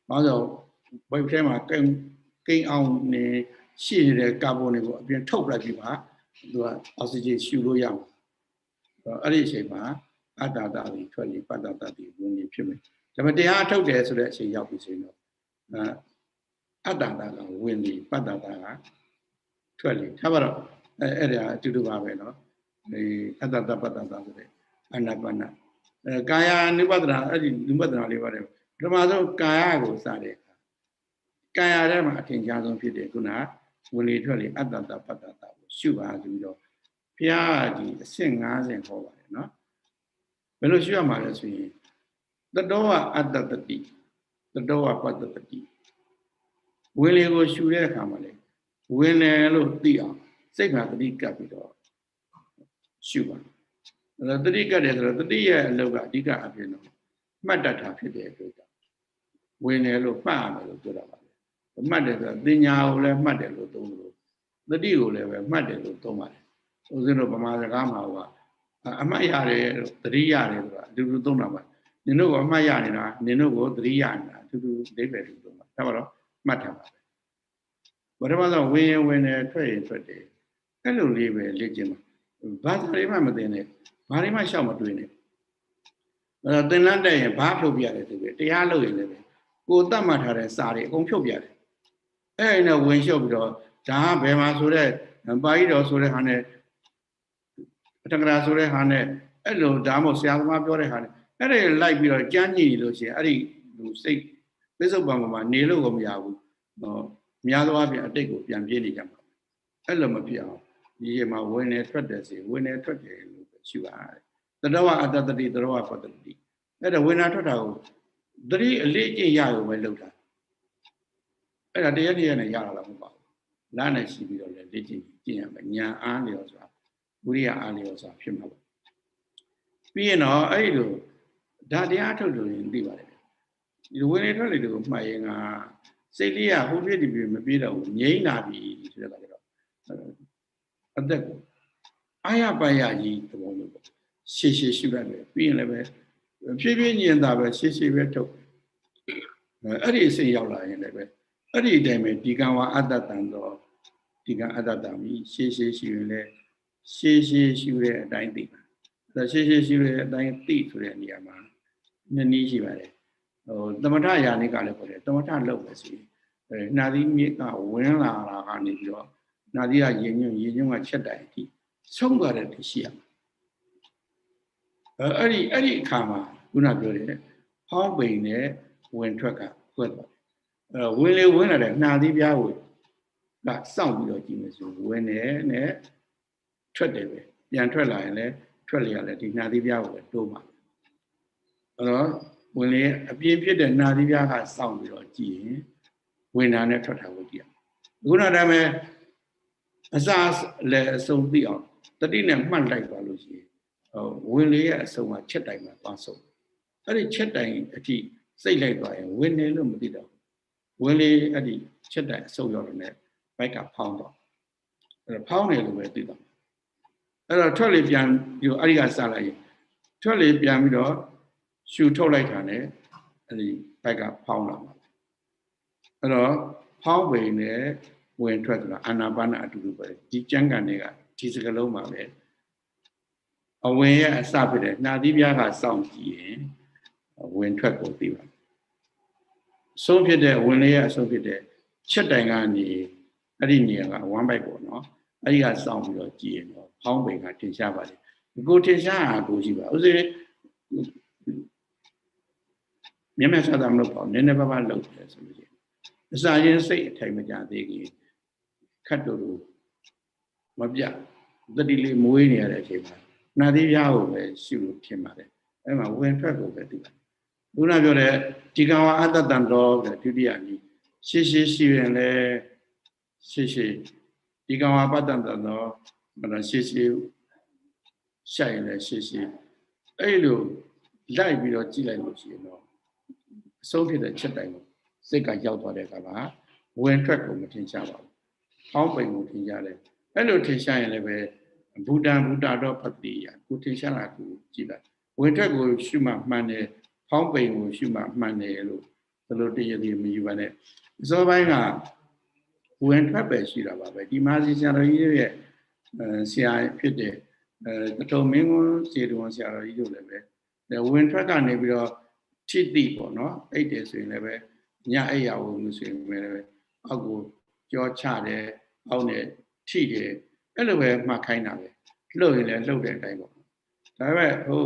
ဘာလို့ဘိုက်ထဲမှာကိန်းအောင်နေရှိနေတဲ့ကာဗွန်တွေကိုအပြင်ထုတ်လိုက်ပြီးမှသူကအောက်ဆီဂျင်ရှူလို့ရအောင်အဲ့ဒီအချိန်မှာအတ္တတာတွေထွက်လေပတ္တတာတွေဝင်လေဖြစ်မယ်ဒါပေမဲ့တရားထုတ်တယ်ဆိုတဲ့အချိန်ရောက်ပြီဆိုရင်တော့အတ္တတာကဝင်လေပတ္တတာကထွက်လေထားပါတော့အဲ့ဒါအတူတူပါပဲเนาะဒီအတ္တတပတ္တတာဆိုတဲ့အနာပါနကာယ ानु ပဒနာအဲ့ဒီနုပဒနာလေးပါတယ်ပထမဆုံးကာယကိုစတဲ့ကာယထဲမှာအထင်ရှားဆုံးဖြစ်တဲ့ခုနဝင်လေထွက်လေအတ္တတပတ္တတာကိုရှုပါဆိုပြီးတော့ဘုရားဒီအဆင့်50ဟောပါတယ်เนาะဘယ်လိုရှုရမှာလဲဆိုရင်တတောဝအတ္တတတိတတောဝပတ္တတတိဝင်လေကိုရှုတဲ့အခါမှာလေဝင်တယ်လို့သိအောင်စိတ်မှာတတိကပ်ပြီးတော့ရှုပါအဲ့တတိကပ်တယ်ဆိုတော့တတိရဲ့အလုပ်ကအဓိကအဖြစ်တော့မှတ်တတ်တာဖြစ်တဲ့အတွက်ကြောင့်ဝင်တယ်လို့မှတ်ရမယ်လို့ပြောတာပါပဲမှတ်တယ်ဆိုတော့ပညာကိုလည်းမှတ်တယ်လို့သုံးလို့တတိကိုလည်းပဲမှတ်တယ်လို့သုံးပါတယ်ဦးဇင်းတို့ဗမာစကားမှာကအမှတ်ရတယ်တတိရတယ်ဆိုတာအတူတူသုံးတာပါနင်တို့ကအမှတ်ရနေတာနင်တို့ကိုတတိရနေတာအတူတူအိဗယ်တူသုံးပါဒါပါတော့မှတ်ထားပါပထမဆုံးဝင်ရင်ဝင်တယ်ထွက်ရင်ထွက်တယ်အဲ့လိုလေးပဲလေ့ကျင့်ပါဘာသာတွေမှမသိနဲ့ဘာတွေမှရှောက်မတွေးနဲ့အဲ့တော့သင်္လန်းတက်ရင်ဘာဖြုတ်ပြရတယ်ဆိုပြီးတရားလုပ်ရင်လည်းကိုယ်တတ်မှတ်ထားတဲ့စာတွေအကုန်ဖြုတ်ပြတယ်အဲ့ဒီနဲ့ဝင်လျှော့ပြီးတော့ဒါကဘယ်မှာဆိုတဲ့ပါဠိတော်ဆိုတဲ့ဟာနဲ့အတ္တကရာဆိုတဲ့ဟာနဲ့အဲ့လိုဒါမှမဟုတ်ဆရာသမားပြောတဲ့ဟာနဲ့အဲ့ဒီလိုက်ပြီးတော့ကြမ်းကြည့်လို့ရှိရင်အဲ့ဒီလူစိတ်ပိဿုပံမှာနေလို့ကိုမရဘူးများသောအားဖြင့်အတိတ်ကိုပြန်ပြေးနေကြမှာအဲ့လိုမဖြစ်အောင်ဒီရေမှာဝင်နေထွက်တယ်စီဝင်နေထွက်တယ်လို့ရှိပါတယ်တတဝအတ္တတတိတတဝပတ္တတိအဲ့ဒါဝင်နာထွက်တာကိုသတိအလေးကျင့်ရရုံပဲလုပ်တာအဲ့ဒါတရားနဲ့ရတာလည်းမဟုတ်ပါဘူးနားနဲ့ရှိပြီးတော့လည်းလေ့ကျင့်ကျင့်ရမယ်ဉာဏ်အားလျော်စွာဝိရိယအားလျော်စွာဖြစ်မှာပါပြီးရင်တော့အဲ့လိုဒါတရားထုတ်လို့ရင်သိပါတယ် ဒီဝင်လေထွက်လေတွေကိုမှတ်ရင်ကစိတ်လေးကဟိုပြည့်ဒီပြည့်မပြေးတော့ဘူးငြိမ်းလာပြီဆိုတဲ့အခါကျတော့အသက်ကိုအာရပါရကြီးသဘောမျိုးပေါ့ရှေ့ရှေ့ရှုလိုက်ပဲပြီးရင်လည်းပဲဖြည်းဖြည်းညင်တာပဲရှေ့ရှေ့ပဲထုတ်အဲ့ဒီအစိတ်ရောက်လာရင်လည်းပဲအဲ့ဒီအတိုင်းပဲဒီကံဝါအတ္တတန်တော့ဒီကံအတ္တတန်ပြီးရှေ့ရှေ့ရှုရင်လည်းရှေ့ရှေ့ရှုတဲ့အတိုင်းသိပါဒါရှေ့ရှေ့ရှုတဲ့အတိုင်းသိဆိုတဲ့နေရာမှာနှစ်နည်းရှိပါတယ်သမထယာနိကလည်းပြောတယ်သမထလုပ်ပဲစီနှာသီးမြစ်ကဝင်လာတာကနေပြီးတော့နှာသီးကရင်ညွန့်ကချက်တိုင်အထိဆုံးသွားတဲ့တရှိရမှာအဲ့ဒီအခါမှာခုနပြောတယ်ဟောင်းပိန်နဲ့ဝင်ထွက်ကခွက်သွားတယ်ဝင်လေဝင်လာတဲ့နှာသီးပြားကိုကစောင့်ပြီးတော့ကြည့်မယ်ဆိုဝင်တယ်နဲ့ထွက်တယ်ပဲပြန်ထွက်လာရင်လည်းထွက်လျက်လည်းဒီနှာသီးပြားကိုပဲတိုးမှာအဲ့တော့ဝင်လေအပြင်းဖြစ်တဲ့နှာသီးပြားကစောင့်ပြီးတော့ကြည့်ရင်ဝင်တာနဲ့ထွက်တာကိုကြည့်ရခုနတည်းပဲအစားလည်းအစုံသိအောင်တတိနဲ့မှတ်လိုက်ပါလို့ရှိရင်ဝင်လေရဲ့အစုံကချက်တိုင်မှာသွားဆုံးအဲ့ဒီချက်တိုင်အထိစိတ်လိုက်သွားရင်ဝင်နေလို့မသိတော့ဝင်လေအဲ့ဒီချက်တိုင်အစုံရောက်တယ်နဲ့ဘိုက်ကဖောင်းတော့အဲ့ဖောင်းတယ်လို့ပဲသိတော့အဲ့တော့ထွက်လေပြန်ပြီးတော့အဲ့ဒီကစလိုက်ရင်ထွက်လေပြန်ပြီးတော့ရှူထုတ်လိုက်တာနဲ့အဲ့ဒီဘိုက်ကဖောင်းလာမှာအဲ့တော့ဖောင်းပိန်နဲ့ဝင်ထွက်ဆိုတာအာနာပါနအတူတူပဲဒီကျမ်းဂန်တွေကဒီစကလုံးမှာပဲအဝင်ရဲ့အစဖြစ်တဲ့နှာသီးပြားကစောင့်ကြည့်ရင်ဝင်ထွက်ကိုသိပါဆုံးဖြစ်တဲ့ဝင်လေးရဲ့အဆုံးဖြစ်တဲ့ချက်တိုင်ကနေအဲ့ဒီနေရာကဝမ်းပိုက်ပေါ့နော်အဲ့ဒီကစောင့်ပြီးတော့ကြည့်ရင်တော့ဖောင်းပိန်ကထင်ရှားပါတယ်ကိုထင်ရှားတာကိုရှိပါဥစဉ်မျက်မှန်ဆက်တာမလုပ်ပါဘူးနည်းနည်းပါးပါးလုပ်တယ်ဆိုလို့ရှိရင်အစာရင်းစိတ်အထိုင်မကြသေးခင်ခတ်တူမပြတတိလေးမွေးနေရတဲ့အချိန်မှာနှာသီးပြားကိုပဲရှုလို့ထင်ပါတယ်အဲ့မှာဝင်ထွက်ကိုပဲသိပါတယ်ခုနပြောတဲ့ဒီကံဝါအတ္တတန်တော်တဲ့ဒုတိယနည်းရှေ့ရှိရင်လည်းရှေ့ဒီကံဝါပတ္တန်တော်ရှေ့ရှိရင်လည်းရှေ့အဲ့လိုလိုက်ပြီးတော့ကြည့်လိုက်လို့ရှိရင်တော့အဆုံးဖြစ်တဲ့ချက်တိုင်ကိုစိတ်ကရောက်သွားတဲ့အခါမှာဝင်ထွက်ကိုမထင်ရှားပါဘူး။ဖောင်းပိန်ကိုထင်ရှားတယ်။အဲ့လိုထင်ရှားရင်လည်းပဲဘူတံဘူတာတော့ပတ္တိယကိုထင်ရှားတာကိုကြည့်လိုက်။ဝင်ထွက်ကိုရှုမှမှန်တယ်။ဖောင်းပိန်ကိုရှုမှမှန်တယ်လို့ဘယ်လိုတည်ရည်မယူပါနဲ့။အစောပိုင်းကဝင်ထွက်ပဲရှိတာပါပဲ။ဒီမာစီဆရာတော်ကြီးရဲ့ဆရာဖြစ်တဲ့တထုံမင်းကွန်းစေတုံဆရာတော်ကြီးတို့လည်းပဲဝင်ထွက်ကနေပြီးတော့ထိတိပေါ့နော်အဲ့တယ်ဆိုရင်လည်းပဲညအိယာဝင်လို့ဆိုရင်လည်းအောက်ကိုကြောချတယ်အောက်နဲ့ထိတယ်အဲ့လိုပဲမှတ်ခိုင်းတာပဲလှုပ်ရင်လည်းလှုပ်တဲ့အတိုင်းပေါ့ဒါပေမဲ့ဟို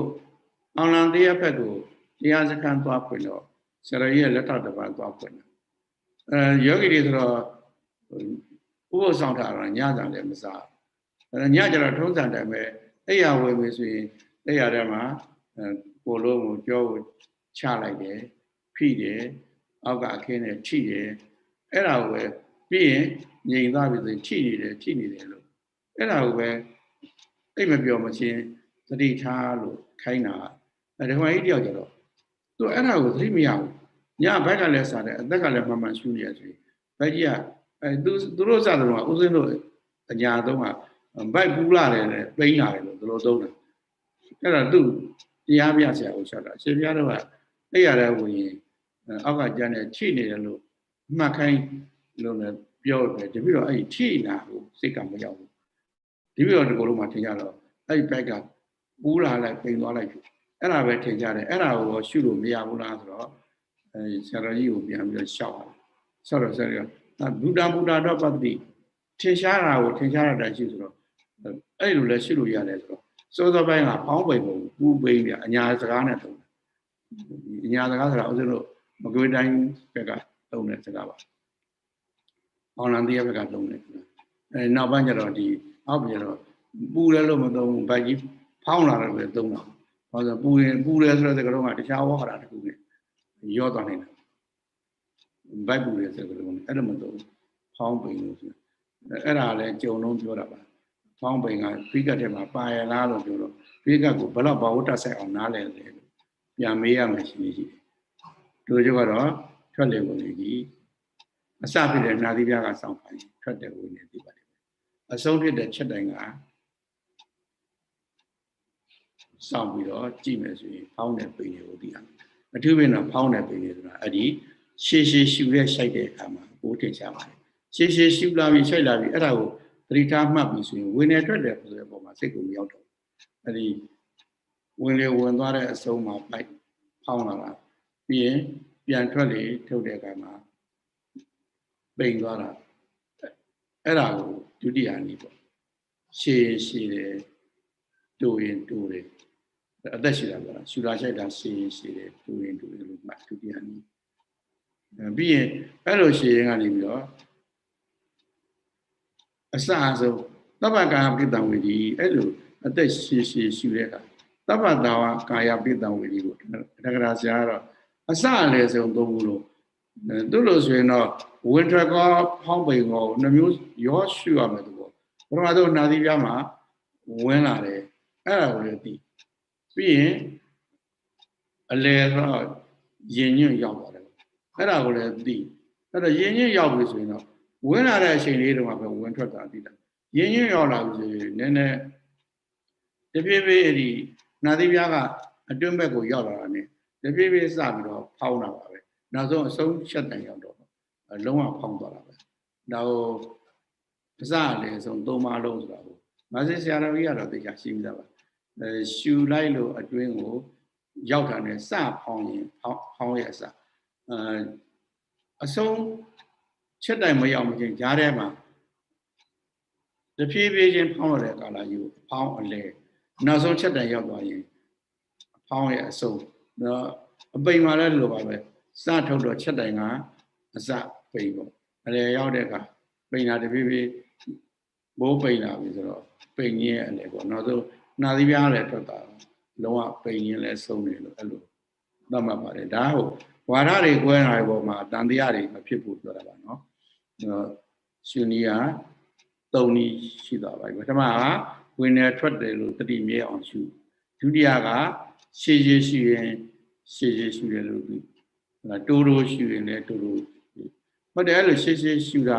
အောင်လံတရားဘက်ကိုတရားစခန်းသွားဖွင့်တော့ဆရာကြီးရဲ့လက်ထောက်တစ်ပါးသွားဖွင့်တယ်ယောဂီတွေဆိုတော့ဥပုသ်ဆောင်တာတော့ညစာလည်းမစားညကျတော့ထုံးစံတိုင်းပဲအိယာဝင်ပြီဆိုရင်အိယာထဲမှာကိုလုံးကိုကြောကိုချလိုက်တယ်ဖိတယ်အောက်ကအခင်းနဲ့ထိတယ်အဲ့ဒါကိုပဲပြီးရင်ငြိမ်သွားပြီဆိုရင်ထိနေတယ်လို့အဲ့ဒါကိုပဲအိတ်မပြောမချင်းသတိထားလို့ခိုင်းတာဓမ္မကြီးတယောက်ကျတော့သူအဲ့ဒါကိုသတိမရဘူးညဘက်ကလည်းစားတယ်အသက်ကလည်းမှန်မှန်ရှူနေရဆိုရင်ဘက်ကြီးကသူတို့စားတယ်တော့ဦးစင်းတို့အညာသုံးကဘက်ပူးလာတယ်နဲ့ပိန်းလာတယ်လို့သူတို့သုံးတယ်အဲ့ဒါသူတရားပြဆရာကိုချက်တာရှင်ပြတော့ကအဲ့ရတဲ့ဝင်ရင်အောက်ကကျန်တဲ့ထိနေတယ်လို့မှတ်ခိုင်းလို့လည်းပြောတယ်တပိတော့အဲ့ထိနာကိုစိတ်ကမရောက်ဘူးဒီပြီးတော့ဒီကိုယ်လုံးမှာထင်ကြတော့အဲ့ဘက်ကပူးလာလိုက်ပိန်သွားလိုက်အဲ့ဒါပဲထင်ကြတယ်အဲ့ဒါကိုရှုလို့မရဘူးလားဆိုတော့ဆရာတော်ကြီးကိုပြန်ပြီးတော့ရှောက်အောင်ဆောက်တော့ဆရာကြီးကဘူတာတော့ပတ္တိထင်ရှားတာကိုထင်ရှားတာတိုင်းရှိဆိုတော့အဲ့လိုလဲရှုလို့ရတယ်ဆိုတော့စောစောပိုင်းကဖောင်းပိန်ပုံပူပိန်ပြအညာစကားနဲ့တုံးအညာစကားဆိုတာဥစဉ်လို့မကွေးတိုင်းဘက်ကတုံးတဲ့စကားပါအောင်လံတရားဘက်ကတုံးတယ်နောက်ပိုင်းကျတော့ဒီအောက်ပြန်တော့ပူလဲလို့မတုံးဘူးဗိုက်ကြီးဖောင်းလာတယ်ပဲတုံးတာဘာလို့ပူတယ်ဆိုတဲ့စကားလုံးကတခြားဝဟတာတစ်ခုနဲ့ရောသွားနေတာဗိုက်ပူတယ်ဆိုတဲ့စကားလုံးအဲ့ဒါမတုံးဖောင်းပိန်လို့ဆိုအဲ့ဒါလည်းကြုံလုံးပြောတာပါဖောင်းပိန်ကဖိကတ်ထဲမှာပါရလားလို့ပြောတော့ဖိကတ်ကိုဘယ်တော့ဘာဝတ္တဆက်အောင်နားလဲလဲပြန်မေးရမယ်ရှိတယ် တို့ကြတော့ထွက်လေဝင်နေပြီအစဖြစ်တဲ့နာသီပြားကစောင့်ပါရင်ထွက်တဲ့ဝင်နေသိပါတယ်အဆုံးဖြစ်တဲ့ချက်တိုင်းကစောင့်ပြီးတော့ကြည့်မယ်ဆိုရင်ဖောင်းတဲ့ပိန်တွေကိုသိရမယ်အထူးပင်တော့ဖောင်းတဲ့ပိန်တွေဆိုတာအဲ့ဒီရှည်ရှည်ရှူရဲရှိုက်တဲ့အခါမှာပိုးထင်ရှားပါတယ်ရှည်ရှည်ရှူလာပြီးရှိုက်လာပြီးအဲ့ဒါကိုသတိထားမှတ်ပြီးဆိုရင်ဝင်နေထွက်တယ်ဆိုတဲ့ပုံမှာစိတ်ကိုမရောက်တော့အဲ့ဒီဝင်လေဝင်သွားတဲ့အဆုံးမှာပိုက်ဖောင်းလာတာပြီးရင်ပြန်ထွက်လေထုတ်တဲ့အခါမှာပိန်သွားတာအဲ့ဒါကိုဒုတိယနည်းပေါ့ရှည်ရှည်တယ်တူရင်တူတယ်အသက်ရှည်တာကရှူလာရှိုက်တာရှည်ရှည်တယ်တူရင်တူတယ်လို့မှဒုတိယနည်းပြီးရင်အဲ့လိုရှည်ရင်ကနေပြီးတော့အစအဆုံးသဗ္ဗကာယပိတံဝေဒီအဲ့လိုအသက်ရှည်ရှည်ရှူတဲ့အခါသဗ္ဗတာဝကာယပိတံဝေဒီကိုတက္ကရာဆရာကတော့အစအလယ်ဆုံးသုံးခုလို့သူလို့ဆိုရင်တော့ဝင်ထွက်ကောဖောင်းပိန်ကောနှမျိုးရောရှူရမယ်သူပေါ့ပထမဆုံးနာသီပြားမှာဝင်လာတယ်အဲ့ဒါကိုလည်းသိပြီးရင်အလယ်တော့ရင်ညွန့်ရောက်သွားတယ်အဲ့ဒါကိုလည်းသိအဲ့တော့ရင်ညွန့်ရောက်ပြီဆိုရင်တော့ဝင်လာတဲ့အချိန်လေးတုန်းကပဲဝင်ထွက်တာသိတာရင်ညွန့်ရောက်လာပြီဆိုရင်နည်းနည်းတဖြည်းဖြည်းအဲ့ဒီနာသီပြားကအတွင်းဘက်ကိုရောက်လာတာ ਨੇ တဖြည်းဖြည်းစပြီးတော့ဖောင်းလာပါပဲနောက်ဆုံးအဆုံးချက်တန်ရောက်တော့လုံးဝဖောင်းသွားတာပဲနောက်အစအလယ်ဆုံးသုံးပါလုံးဆိုတာကိုမဆင်ဆရာတော်ကြီးကတော့သိချာရှင်းပြတာပါရှူလိုက်လို့အတွင်းကိုရောက်တာ ਨੇ စဖောင်းရင်ဖောင်းရဲ့အစအဆုံးချက်တိုင်မရောက်မချင်းကြားထဲမှာတဖြည်းဖြည်းချင်းဖောင်းရတဲ့ကာလယူဖောင်းအလဲနောက်ဆုံးချက်တိုင်ရောက်သွားရင်ဖောင်းရဲ့အဆုံးတော့အပိန်မှာလည်းလိုပါပဲစထုတ်တော့ချက်တိုင်ကအစပိန်ပေါ့အလဲရောက်တဲ့အခါပိန်တာတဖြည်းဖြည်းဘိုးပိန်လာပြီဆိုတော့ပိန်ကြီးရဲ့အလဲပေါ့နောက်ဆုံးနာသီပြားလည်းထွက်တာလုံးဝပိန်ရင်လည်းဆုံးတယ်လို့အဲ့လိုသတ်မှတ်ပါတယ်ဒါဟုတ်ဝါဒတွေကွဲလာတဲ့ပုံမှာတန်တရားတွေမဖြစ်ဘူးပြောတာပါနော်ရှင်နီက၃နည်းရှိသွားပါပြီပထမကဝင်နေထွက်တယ်လို့တတိမြဲအောင်ရှုဒုတိယကရှည်ရှည်ရှုရင်ရှည်ရှည်ရှုတယ်လို့ပြီးတိုးတိုးရှုရင်လည်းတိုးတိုးဟုတ်တယ်အဲ့လိုရှည်ရှည်ရှုတာ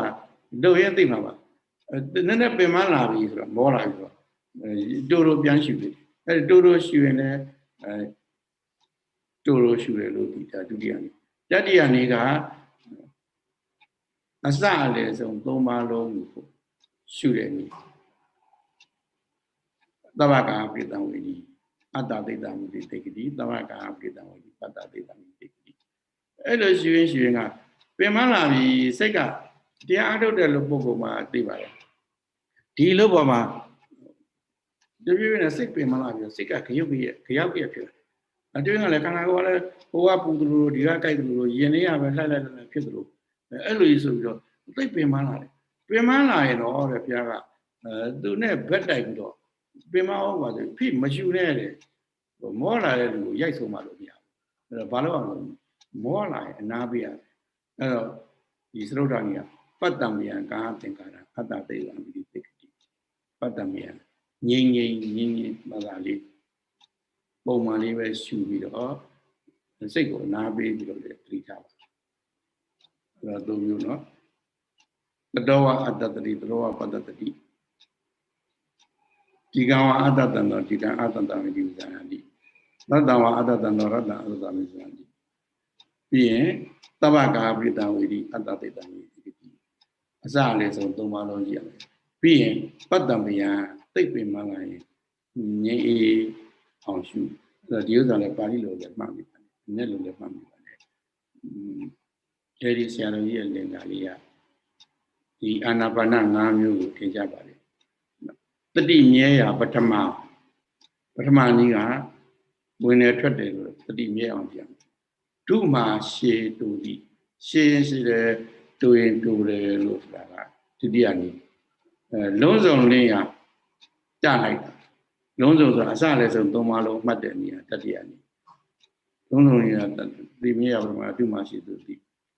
တို့ရင်သိမှာပါနည်းနည်းပင်မလာပြီဆိုတော့မောလာပြီဆိုတော့တိုးတိုးပြန်ရှုတယ်အဲ့တိုးတိုးရှုရင်လည်းတိုးတိုးရှုတယ်လို့ပြီးတာဒုတိယနည်းတတိယနည်းကအစအလယ်ဆုံးသုံးပါလုံးကိုရှုတယ်နည်းသဗ္ဗကာပိတံဝေဒီအတ္တသိတ္တမုတိတေကတိသဗ္ဗကာပိတံဝေဒီပတ္တသိတ္တမုတိတေကတိအဲ့လိုရှုရင်ကပင်မလာပြီစိတ်ကတရားအထုတ်တဲ့လူပုဂ္ဂိုလ်မှာသိပါတယ်ဒီလိုပေါ်မှာတပြည့်ပြည့်နဲ့စိတ်ပင်မလာပြီစိတ်ကခရုပ်ပြည့်ဖြစ်တယ်အတွင်းကလည်းခန္ဓာကိုယ်ကလည်းဟိုကပူတယ်လို့ဒီကကြိုက်တယ်လို့ရင်လေးရပဲလှိုက်လိုက်တယ်ဖြစ်တယ်လို့အဲ့လိုကြီးဆိုပြီးတော့သိပင်မလာတယ်ပင်မလာရင်တော့တဲ့ဘုရားကသူနဲ့ဘက်တိုက်ပြီးတော့ပင်မအောင်ပါဆိုဖိမရှူနဲ့တဲ့မောလာတဲ့လူကိုရိုက်ဆုံးမှလို့မရဘူးအဲ့တော့ဘာလို့အောင်မောလာရင်အနာပေးရတယ်အဲ့တော့ဒီသရုပ်တော်ကြီးကပတ္တမယံကာသင်္ကာရအတ္တသိလံမိတိကတိပတ္တမယံငြိမ်မသာလေးပုံမှန်လေးပဲရှူပြီးတော့စိတ်ကိုအနာပေးပြီးတော့လေသတိထားပါအဲ့တော့၃မျိုးနော်တတောဝအတ္တတိတတောဝပတ္တတိဒီကံဝအတ္တတံတော်ဒီကံအတ္တတံမိဇာတိရတ္တဝအတ္တတံတော်ရတ္တအတ္တမိဇာတိပြီးရင်သဗ္ဗကာပိတံဝေဒီအတ္တတေတံမိတိအစအလေးဆုံး၃ပါးလုံးကြည့်ရမယ်ပြီးရင်ပတ္တမယံသိပ်ပင်မလာရင်ငြိမ်းအေးအောင်ရှုဒီဥစ္စာလည်းပါဠိလိုလည်းမှတ်မိပါတယ်နည်းလိုလည်းမှတ်မိပါတယ်အဲဒီဆရာတော်ကြီးရဲ့လင်္ကာလေးကဒီအာနာပါန၅မျိုးကိုထင်ကြပါတယ်တတိမြဲရာပထမနည်းကဝင်နေထွက်တယ်လို့တတိမြဲအောင်ပြန်ဒုမာရှေတူတိရှေရင်ရှိတယ်တူရင်တူတယ်လို့ဆိုတာကဒုတိယနည်းလုံးစုံလင်းရကြလိုက်တာလုံးစုံဆိုအစလည်းဆုံး၃ပါးလုံးမှတ်တဲ့နည်းတတိယနည်းလုံးစုံလင်းရတတိမြဲရာပထမဒုမာရှေတူတိ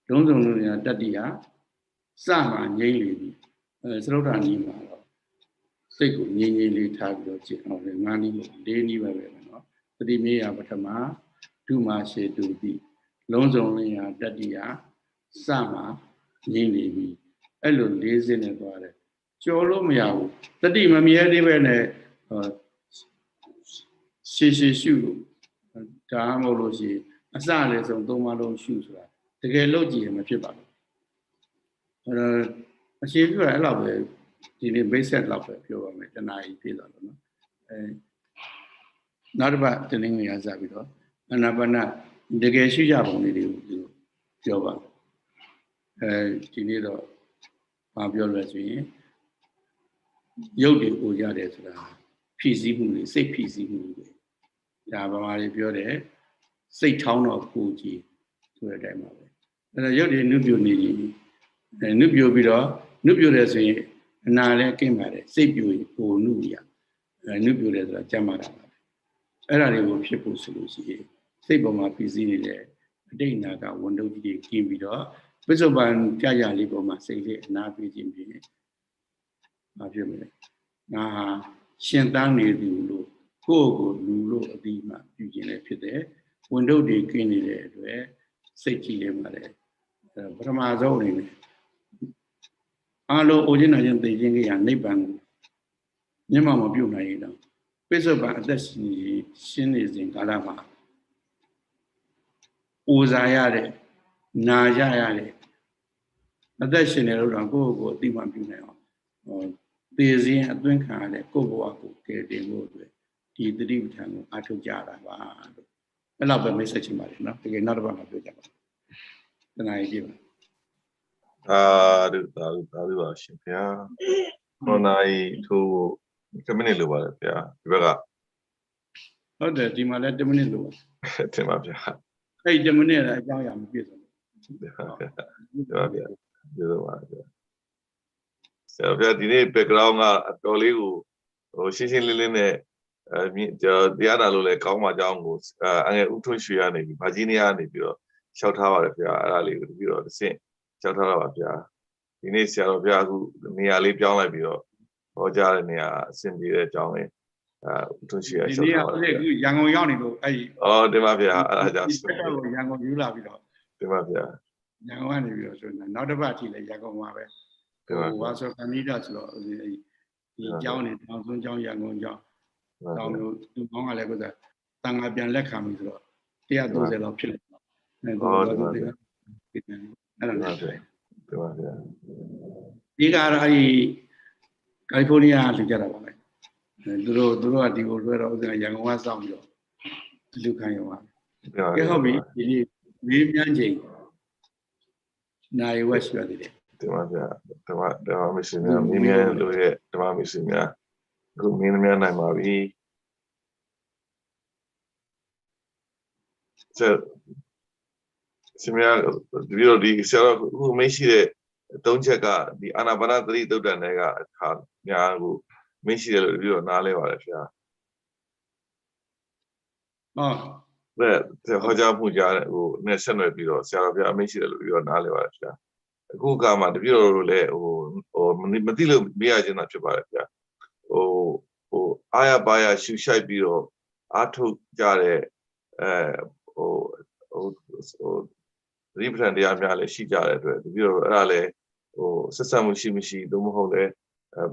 လုံးစုံလင်းရတတိယစမှငြိမ့်လေပြီသရုပ်ထာနည်းမှာတော့စိတ်ကိုငြိမ်လေးထားပြီးတော့ကျင့်အောင်လေ၅နည်းမဟုတ်၄နည်းပဲနော်တတိမေယပထမဒုမာရှေတုတိ လုံးစုံလင်းရာတတိယစမှာငြိမ့်နေပြီအဲ့လို၄စင်းနဲ့သွားတယ်ကျော်လို့မရဘူးတတိမမြဲသေးပဲနဲ့ရှေရှုလို့ဒါမှမဟုတ်လို့ရှိရင်အစလည်းဆုံး၃ပါးလုံးရှုဆိုတာတကယ်လို့ကြည့်ရင်မဖြစ်ပါဘူးအရှိပြအဲ့လောက်ပဲဒီနေ့ basic လောက်ပဲပြောပါမယ်တနာကြီးပြည့်သွားလို့နော်နောက်တစ်ပတ်တင်းငွေရစားပြီးတော့အနာပါနတကယ်ရှိကြပုံလေးတွေကိုပြောပါဒီနေ့တော့ဘာပြောလဲဆိုရင်ရုပ်တွေကိုရတယ်ဆိုတာဖြည့်ဆည်းမှုတွေစိတ်ဖြည့်ဆည်းမှုတွေဒါဗမာတွေပြောတယ်စိတ်ထောင်းတော့ကိုကြည့်ဆိုတဲ့အတိုင်းပါပဲအဲ့တော့ရုပ်တွေနုပြိုနေပြီနုပြိုပြီးတော့နုပြိုတယ်ဆိုရင်အနာလည်းကင်းပါတယ်စိတ်ပြိုရင်ကိုနုရနုပြိုတယ်ဆိုတာကြမ်းမာတာပါအဲ့ဒါတွေကိုဖြစ်ဖို့ဆိုလို့ရှိရင်စိတ်ပေါ်မှာဖြည့်ဆည်းနေတဲ့အတိတ်နာကဝန်တုပ်ကြီးကင်းပြီးတော့ပစ္စုပန်ကြာကြာလေးပေါ်မှာစိတ်လေးအနာပေးခြင်းဖြင့်မဖြစ်မလဲငါဟာရှင်သန်နေသူလို့ကိုယ့်ကိုလူလို့အပြီးမှပြုခြင်းလည်းဖြစ်တယ်ဝန်တုပ်တွေကင်းနေတဲ့အတွက်စိတ်ကြည်လည်းမှာလည်းပထမဆုံးအနေနဲ့အလုံးအိုခြင်းနာခြင်းသိခြင်းကရနိဗ္ဗာန်ကိုမျက်မှောက်မပြုတ်နိုင်ရင်တော့ပိဿပန်အသက်ရှင်နေစဉ်ကာလမှာအိုစားရတဲ့နာရရတဲ့အသက်ရှင်နေလို့တော့ကိုယ့်ကိုအတိမပြုနိုင်အောင်သေခြင်းအသွင်းခံရတဲ့ကိုယ့်ဘဝကိုကယ်တင်ဖို့အတွက်ဒီတတိပဋ္ဌာန်ကိုအားထုတ်ကြတာပါလို့အဲ့လောက်ပဲမိတ်ဆက်ချင်ပါတယ်နော်တကယ်နောက်တစ်ပတ်မှာပြောကြပါတနားကြီးပါဒါပါရှင်ဗျာခေါနိုင်ထိုး10မိနစ်လိုပါတယ်ဗျာဒီဘက်ကဟုတ်တယ်ဒီမှာလည်း10မိနစ်လိုပါတင်ပါဗျာအဲ့10မိနစ်လည်းအကြောင်းအရာမပြည့်စုံဘူးဟုတ်ပါဗျာကျေးဇူးပါဗျာဆရာဗျာဒီနေ့ background ကအတော်လေးကိုရှင်းရှင်းလင်းလင်းနဲ့တရားနာလို့လည်းကောင်းပါကြောင်းကိုအငယ်ဥထွန်းရွှေရနေပြီဗာဂျီးနီးယားနေပြီးတော့လျှောက်ထားပါတယ်ဗျာအဲ့ဒါလေးကိုပြီးတော့တစ်ဆင့်လျှောက်ထားတာပါဗျာဒီနေ့ဆရာတော်ဗျာအခုနေရာလေးပြောင်းလိုက်ပြီးတော့ဟောကြားတဲ့နေရာအဆင်ပြေတဲ့အကြောင်းလေးဥထွန်းရွှေရလျှောက်ထားပါတယ်ဒီနေ့ရန်ကုန်ရောက်နေလို့အဲ့တင်ပါဗျာအဲ့ဒါကြောင့်ရန်ကုန်ယူလာပြီးတော့တင်ပါဗျာရန်ကုန်ကနေပြီးတော့ဆိုတော့နောက်တစ်ပတ်အထိလည်းရန်ကုန်မှာပဲဝါဆိုခဏိဒဆိုတော့ဒီကျောင်းနေတောင်စွန်းကျောင်းရန်ကုန်ကျောင်းတောင်တို့သူကောင်းကလည်းကိုယ်ကတန်ခါပြန်လက်ခံပြီဆိုတော့130လောက်ဖြစ်တယ်အဲ့ဒါလည်းတင်ပါဗျာဒီကတော့အဲ့ဒီကယ်လီဖိုးနီးယားလူကြတာပါပဲသူတို့ကဒီကိုလွှဲတော့ဥစ္စာရန်ကုန်ကစောင့်ပြီးတော့လူခံရောပါကဲဟုတ်ပြီဒီနေ့မေးမြန်းချိန်နိုင်ဝက်ရှိပါသေးတယ်တင်ပါဗျာဓမ္မမရှိများမြင်းများလို့ရဲ့ဓမ္မမရှိများအခုမြင်းများနိုင်ပါပြီဆရာဒီလိုဒီဆရာအခုမရှိတဲ့၃ချက်ကဒီအာနာပါနသတိသုတ်တန်တွေကအခါများကိုမရှိတယ်လို့ပြီးတော့နားလဲပါတယ်ဗျာဟုတ်ဟောကြားမှုကြားဟိုနဲ့ဆက်နွယ်ပြီးတော့ဆရာတော်ဗျာမရှိတယ်လို့ပြီးတော့နားလဲပါတယ်ဗျာအခုကမှတပြည့်တော်လည်းမသိလို့မရခြင်းတာဖြစ်ပါတယ်ဗျာအာရပါရရှူရှိုက်ပြီးတော့အားထုတ်ကြတဲ့ရိပ္ပံတရားများလည်းရှိကြတဲ့အတွက်တပြည့်တော်အဲ့ဒါလည်းဆက်ဆက်မှုရှိမရှိသို့မဟုတ်လည်း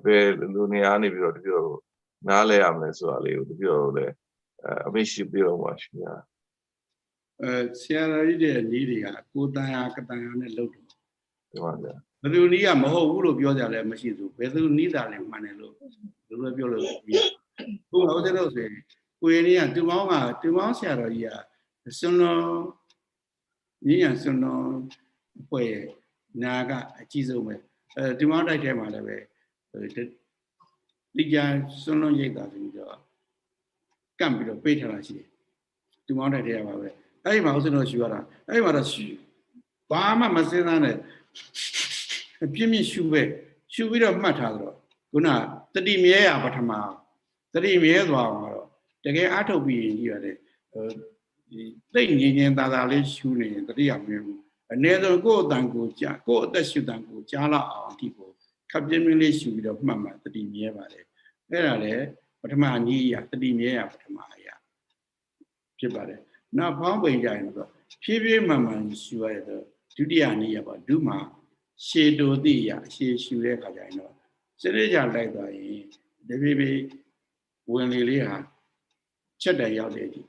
ဘယ်လိုနေရာနေပြီးတော့တပြည့်တော်နားလဲရမလဲဆိုတာလေးကိုတပြည့်တော်လည်းအမရှိပြီးတော့ပါရှင်ဗျာဆရာတော်ကြီးတဲ့နည်းတွေကကိုတန်ဟာကတန်ဟာနဲ့လုပ်တယ်ဟုတ်ပါဗျာဘယ်သူနည်းကမဟုတ်ဘူးလို့ပြောကြတယ်မရှိဘူးဘယ်သူနည်းသာလည်းမှန်တယ်လို့ဘယ်လိုပြောလို့ပြီးခုဟောတဲ့လို့ဆိုရင်ကိုရင်းကြီးကတူမောင်းဆရာတော်ကြီးကစွန်းတော်ညီညာစွန်းတော်အဖွဲ့ရဲ့နာကအကြီးဆုံးပဲတူမောင်းတိုက်ထဲမှာလည်းပဲဒီကြစွန်းလုံးရိတ်တာဆိုပြီးတော့ကန့်ပြီးတော့ပေးထားတာရှိတယ်တူမောင်းတိုက်ထဲပါပဲအဲ့ဒီမှာဥစဉ်တော့ရှူရတာအဲ့ဒီမှာတော့ဘာမှမစင်းသားနဲ့ပြင်းပြင်းရှူပြီးတော့မှတ်ထားတော့ခုနတတိမြဲရပထမတတိမြဲသွားအောင်တော့တကယ်အားထုတ်ပြီးရင်ကြီးရတယ်ဒီသိငင်းငင်းသားသားလေးရှူနေရင်တတိယမြဲဘူးအနည်းဆုံးကိုယ့်အတန်ကိုကြားကိုယ့်အသက်ရှူတန်ကိုကြားလောက်အောင်ဒီကိုခပ်ပြင်းပြင်းလေးရှူပြီးတော့မှတ်မှတတိမြဲပါတယ်အဲ့ဒါလေပထမနည်းရတတိမြဲရပထမအရာဖြစ်ပါတယ်နောက်ဖောင်းပိန်ကြရင်တော့ ဖြည်းဖြည်းမှန်မှန်ရှူရတဲ့ဒုတိယနည်းရပါဒုမှာရှေတိုတိရရှေရှူတဲ့ခါကျရင်တော့စနစ်ကြလိုက်သွားရင်တဖြည်းဖြည်းဝင်လေလေးဟာချက်တိုင်ရောက်တဲ့အထိ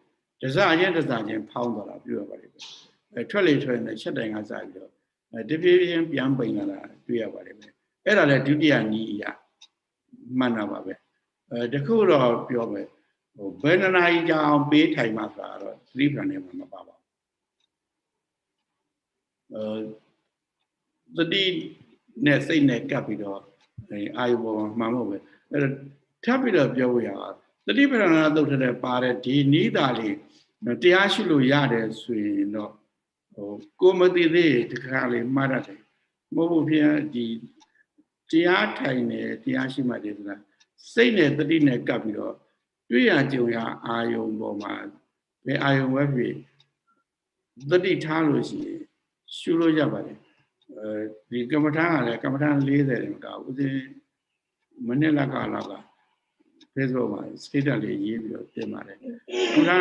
တစားချင်းဖောင်းသွားတာပြုရပါလိမ့်မယ်ထွက်လေထွက်နေချက်တိုင်ကစပြီးတော့တဖြည်းဖြည်းပြန်ပိန်လာတာတွေ့ရပါလိမ့်မယ်အဲ့ဒါလည်းဒုတိယနည်းရမှန်တာပါပဲတခုတော့ပြောမယ်ဘယ်နှစ်နာရီကြာအောင်ပေးထိုင်မှဆိုတာတော့သတိပ္ပံနဲ့မှမပါပါဘူးသတိနဲ့စိတ်နဲ့ကပ်ပြီးတော့အာယုဘောမှန်ဖို့ပဲအဲ့တော့ထပ်ပြီးတော့ပြောရအောင်သတိပ္ပံနာသုတ်တဲ့ပါတဲ့ဒီနိဒာလေးတရားရှိလို့ရတယ်ဆိုရင်တော့ကိုမသိသေးတခါလေးမှားရတယ်မဟုတ်ဘူးဖြစ်ဒီတရားထိုင်နေတရားရှိမှတယ်ဆိုတာစိတ်နဲ့သတိနဲ့ကပ်ပြီးတော့တွေ့ရကြုံရအာယုံပေါ်မှာဘယ်အာယုံပဲဖြစ်သတိထားလို့ရှိရင်ရှုလို့ရပါတယ်ဒီကမ္မထာကလည်းကမ္မထာ40တယ်မကဦးစင်းမိနစ်လောက်ကFacebook မှာ status လေးရေးပြီးတော့ပြင်ပါတယ်ကမ္မထာ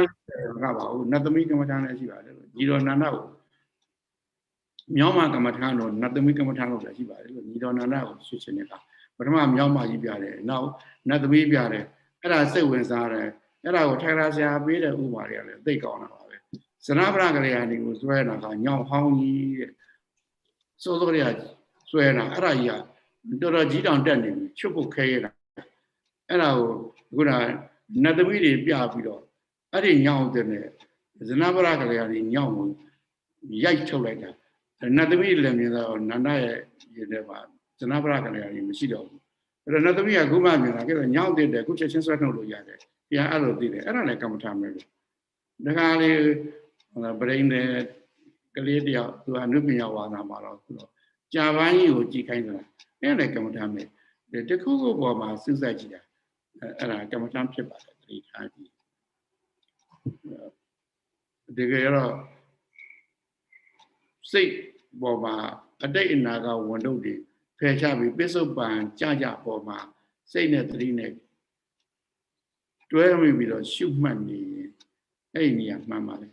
ကပါဘူးနတ်သမီးကမ္မထာလည်းရှိပါတယ်လို့ညီတော်နန္ဒကိုမြောင်းမကမ္မထာတော့နတ်သမီးကမ္မထာလို့လည်းရှိပါတယ်လို့ညီတော်နန္ဒကိုဆွချင်နေတာပထမမြောင်းမကြီးပြတယ်နောက်နတ်သမီးပြတယ်အဲ့ဒါစိတ်ဝင်စားတယ်အဲ့ဒါကိုထိုင်ရာဆရာပေးတဲ့ဥပါတွေကလည်းသိကောင်းတာပါပဲဇနဗရကလေးကနေကိုဆွဲတာကညောင်ဟောင်းကြီးတဲ့စိုးစိုးလေးကဆွဲတာအဲ့ဒါကြီးကတော်တော်ကြီးတောင်တက်နေပြီချွတ်ဖို့ခဲရတာအဲ့ဒါကိုခုနနတ်သမီးတွေပြပြီးတော့အဲ့ဒီညောင်တဲ့ဇနဗရကလေးကနေညောင်ကိုရိုက်ထုတ်လိုက်တာနတ်သမီးလည်းမြင်တော့နန္ဒရဲ့ရင်ထဲမှာဇနဗရကလေးကနေမရှိတော့ဘူးအဲ့တော့နတ်သမီးကခုမှမြင်တာကဲညောင်တဲ့ခုချက်ချင်းဆွဲထုတ်လို့ရတယ်ပြန်အဲ့လိုသိတယ်အဲ့ဒါလည်းကမ္မထာမယ်ဒါကလေးပရိနေကလေးတယောက်သူအနုပညာဝါဒမှာတော့ကြာပန်းကြီးကိုကြည်ခိုင်းတာအဲ့လည်းကမ္မထာမယ်တခုခုပေါ်မှာစူးစိုက်ကြည့်တာအဲ့ဒါကမ္မထာဖြစ်ပါတယ်တိထားကြည့်ဒီကရတော့စိတ်ပေါ်မှာအတိတ်အနာကဝန်ထုတ်တွေဖယ်ချပြီးပစ္စုပန်ကြပေါ်မှာစိတ်နဲ့သတိနဲ့တွဲမိပြီးတော့ရှုမှတ်နေရင်အဲ့ဒီနေရာမှန်ပါလေ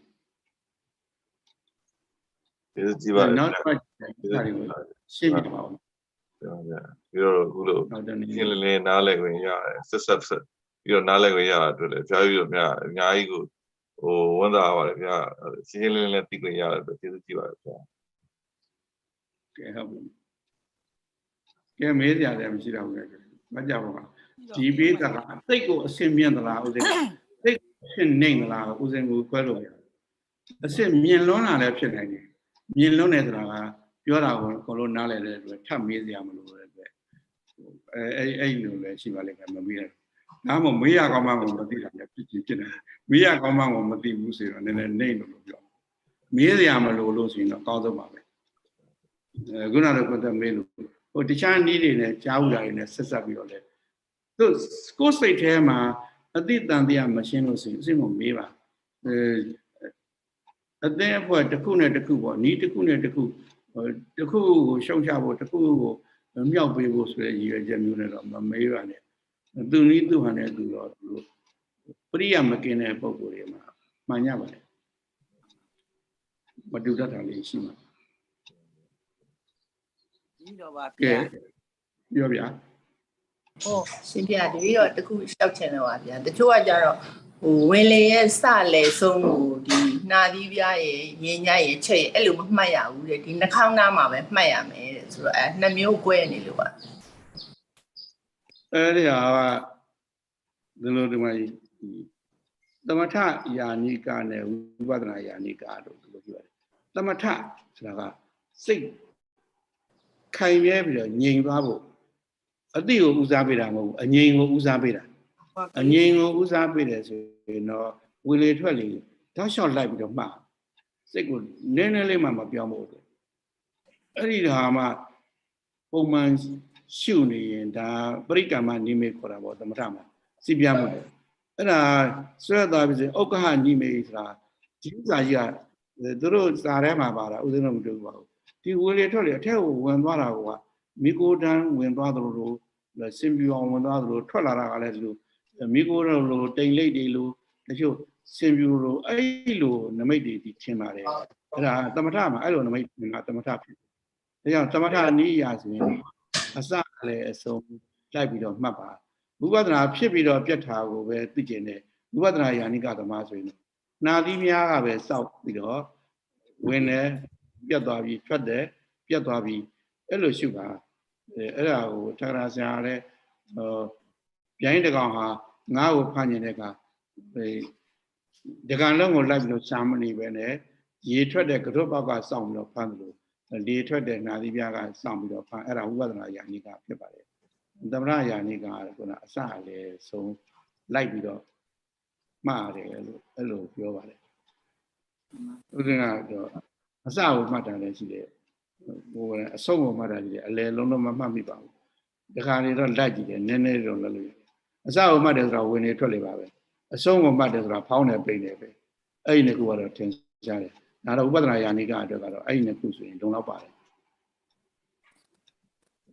ဒီကြည့်ပါနောက်တစ်ခါရှင်းပြပါဦးပြီးတော့အခုလို့ရှင်းလင်းနားလည်ခွင့်ရတယ်ဆက်ပြီးတော့နားလည်ခွင့်ရတာတွေ့တယ်ကြားပြီးတော့အများကြီးကိုဝန်တာပါတယ်ဗျာရှင်းလင်းသိခွင့်ရတယ်ကျေးဇူးကြည့်ပါတယ်ဗျာကဲဟုတ်ပြီကဲမေးကြတယ်မရှိတော့ဘူးလေမကြပါဘူးဒီပေးတာကအသိကိုအစင်မြင့်သလားဥစဉ်သိဖြစ်နေသလားဥစဉ်ကိုခွဲလို့ရတယ်အစင်မြင့်လွန်းလာလည်းဖြစ်နိုင်တယ်မြင့်လွန်းတယ်ဆိုတာကပြောတာကိုကိုလိုနားလည်တဲ့အတွက်ထပ်မေးစရာမလိုတဲ့အတွက်အဲ့လိုလည်းရှိပါလိမ့်မယ်မမေးရဒါမှမဟုတ်မေးရကောင်းမှကိုမသိတာလည်းဖြစ်နေမေးရကောင်းမှကိုမသိဘူးဆိုတော့နည်းနည်းနေလို့ပြောမေးစရာမလိုလို့ဆိုရင်တော့အကောင်းဆုံးပါပဲခုနကတော့မေးလို့တခြားနည်းတွေနဲ့ကြားဥတာတွေနဲ့ဆက်ဆက်ပြီးတော့လေသူကိုယ်စိတ်ထဲမှာအတိတန်တရားမရှင်းလို့ဆိုရင်အစ်မမေးပါအသင်းအဖွဲ့တစ်ခုနဲ့တစ်ခုပေါ့နီးတစ်ခုနဲ့တစ်ခုကိုရှုံချဖို့တစ်ခုကိုမြောက်ပေးဖို့ဆိုတဲ့ရည်ရွယ်ချက်မျိုးနဲ့တော့မမေးပါနဲ့သူနည်းသူဟန်နဲ့သူတော့ပရိယမကင်းတဲ့ပုံကိုယ်တွေမှာမှန်ရပါတယ်မတူတတ်တာလေးရှိမှာဒီတော့ပါဗျာပြောဗျာဟုတ်ရှင်ပြတပည့်တော့တခုလျှောက်ချင်တော့ပါဗျာတချို့ကကြတော့ဝင်လေရဲ့စလေဆုံးကိုဒီနှာသီးပြားရဲ့ရင်ညရဲ့ချက်ရဲ့အဲ့လိုမမှတ်ရဘူးတဲ့ဒီနှာခေါင်းသားမှာပဲမှတ်ရမယ်တဲ့ဆိုတော့နှစ်မျိုး꿰နေလို့ပါအဲ့ဒီဟာကဒီလိုဒီမှာသမထယာနိကနဲ့ဝိပဿနာယာနိကတို့ဒီလိုပြောတယ်သမထဆိုတာကစိတ်ခိုင်မြဲပြီးတော့ငြိမ်သွားဖို့အတိကိုဦးစားပေးတာမဟုတ်ဘူးအငြိမ်ကိုဦးစားပေးတာအငြိမ်ကိုဦးစားပေးတယ်ဆိုရင်တော့ဝေလေထွက်လေတောက်လျှောက်လိုက်ပြီးတော့မှစိတ်ကိုနည်းနည်းလေးမှမပြောင်းဖို့အတွက်အဲ့ဒီဟာမှပုံမှန်ရှုနေရင်ဒါပရိက္ခမနိမိတ်ခေါ်တာပေါ့သမထမှာစီပြမှုပေါ့အဲ့ဒါဆွဲသွားပြီးဆိုဥက္ကဟနိမိတ်ဆိုတာဒီဥစ္စာကြီးကသူတို့စာထဲမှာပါတာဥစဉ်တော့မတွေ့ပါဘူးဒီဝေလေထွက်လေအထက်ကိုဝင်သွားတာကမိโกတန်းဝင်သွားသလိုစင်ပြူအောင်ဝင်သွားသလိုထွက်လာတာကလည်းဒီလိုမိโกတော့လိုတိမ်လိပ်တွေလို တချို့စင်ပြူလိုအဲ့လိုနမိတ်တွေဒီထင်ပါတယ်အဲ့ဒါသမထမှာအဲ့လိုနမိတ်ကသမထဖြစ်ဒါကြောင့်သမထနည်းရာဆိုရင်အစလည်းအဆုံးလိုက်ပြီးတော့မှတ်ပါဝိပဿနာဖြစ်ပြီးတော့ပြတ်တာကိုပဲသိကျင်တယ်ဝိပဿနာယာနိကသမားဆိုရင်နာသီးများကပဲစောက်ပြီးတော့ဝင်တယ်ပြတ်သွားပြီးထွက်တယ်ပြတ်သွားပြီးအဲ့လိုရှုပါအဲ့ဒါကိုထာဂရဆရာလည်းပြိုင်းတကောင်ဟာငါ့ကိုဖမ်းနေတဲ့ကဒီကံလုံးကိုလိုက်ပြီးတော့ရှာမနေပဲနဲ့ရေထွက်တဲ့ကရုတ်ပေါက်ကစောင့်ပြီးတော့ဖမ်းလို့လေထွက်တဲ့နာသီးပြားကစောင့်ပြီးတော့ဖမ်းအဲ့ဒါဝိပဿနာယာနိကဖြစ်ပါတယ်သမထယာနိကကအစလည်းဆုံးလိုက်ပြီးတော့မှားတယ်လို့အဲ့လိုပြောပါတယ်ဥစဉ်ကတော့အစကိုမှတ်တာလည်းရှိတယ်ဟိုအဆုံးကိုမှတ်တာရှိတယ်အလယ်လုံးတော့မမှတ်မိပါဘူးဒီခါနေတော့လိုက်ကြည့်တယ်နည်းနည်းတော့လည်းလို့အစကိုမှတ်တယ်ဆိုတော့ဝင်နေထွက်လေပါပဲအဆုံးကိုမှတ်တယ်ဆိုတော့ဖောင်းတယ်ပိတ်တယ်ပဲအဲ့ဒီနှစ်ခုကတော့ထင်ရှားတယ်ဒါတော့ဥပဒနာယာနိကအတွက်ကတော့အဲ့ဒီနှစ်ခုဆိုရင်လုံလောက်ပါတယ်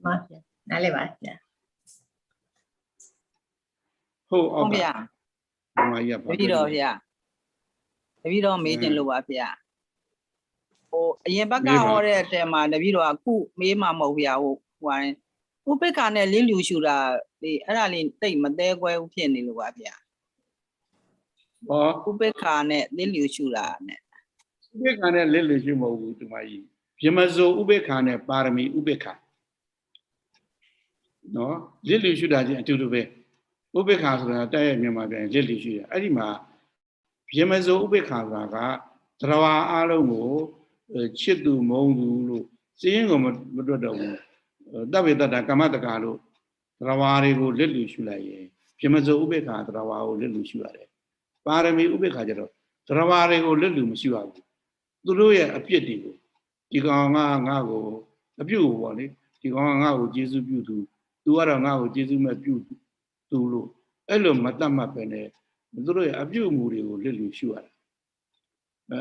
မှန်ပါနားလည်ပါဗျာဟုတ်အောင်ဗျာဒီမှာရပါပြီတော့ဗျာတပည့်တော်မေးခြင်းလို့ပါဗျာဟိုအရင်ဘက်ကဟောတဲ့တဲမှာတပည့်တော်ကခုမေးမှာမဟုတ်ဗျာဟိုဥပိ္ပခာနဲ့လင်းလူရှူတာဒီအဲ့ဒါလေးတိတ်မသေးခွဲဘူးဖြစ်နေလို့ပါဗျာဟောဥပိ္ပခာနဲ့လင်းလူရှူတာနဲ့ဥပိ္ပခာနဲ့လင်းလူရှူမဟုတ်ဘူးဒီမှာကြီးပြမဇိုဥပိ္ပခာနဲ့ပါရမီဥပိ္ပခာနော်လင်းလူရှူတာချင်းအတူတူပဲဥပိ္ပခာဆိုတာတဲ့ရဲ့မြန်မာပြန်လင်းလူရှူရအဲ့ဒီမှာပြမဇိုဥပိ္ပခာဆိုတာကသရဝါအားလုံးကိုချစ်သူမုန်းသူလို့စည်းရင်ကိုမတွတ်တော့ဘူးတဗ္ဗေတ္တကမ္မတကာလို့သရဝါတွေကိုလစ်လူရှုလိုက်ရင်ပြမဇုဥပိ္ပခာသရဝါကိုလစ်လူရှုရတယ်ပါရမီဥပိ္ပခာကျတော့သရဝါတွေကိုလစ်လူမရှုရဘူးသူတို့ရဲ့အပြစ်တွေကိုဒီကောင်ကငါ့ကိုအပြုတ်ပေါ့လေဒီကောင်ကငါ့ကိုကျေးဇူးပြုသူသူကတော့ငါ့ကိုကျေးဇူးမဲ့ပြုသူလို့အဲ့လိုမတတ်မှတ်ပဲနဲ့သူတို့ရဲ့အပြုတ်မှုတွေကိုလစ်လူရှုရတယ်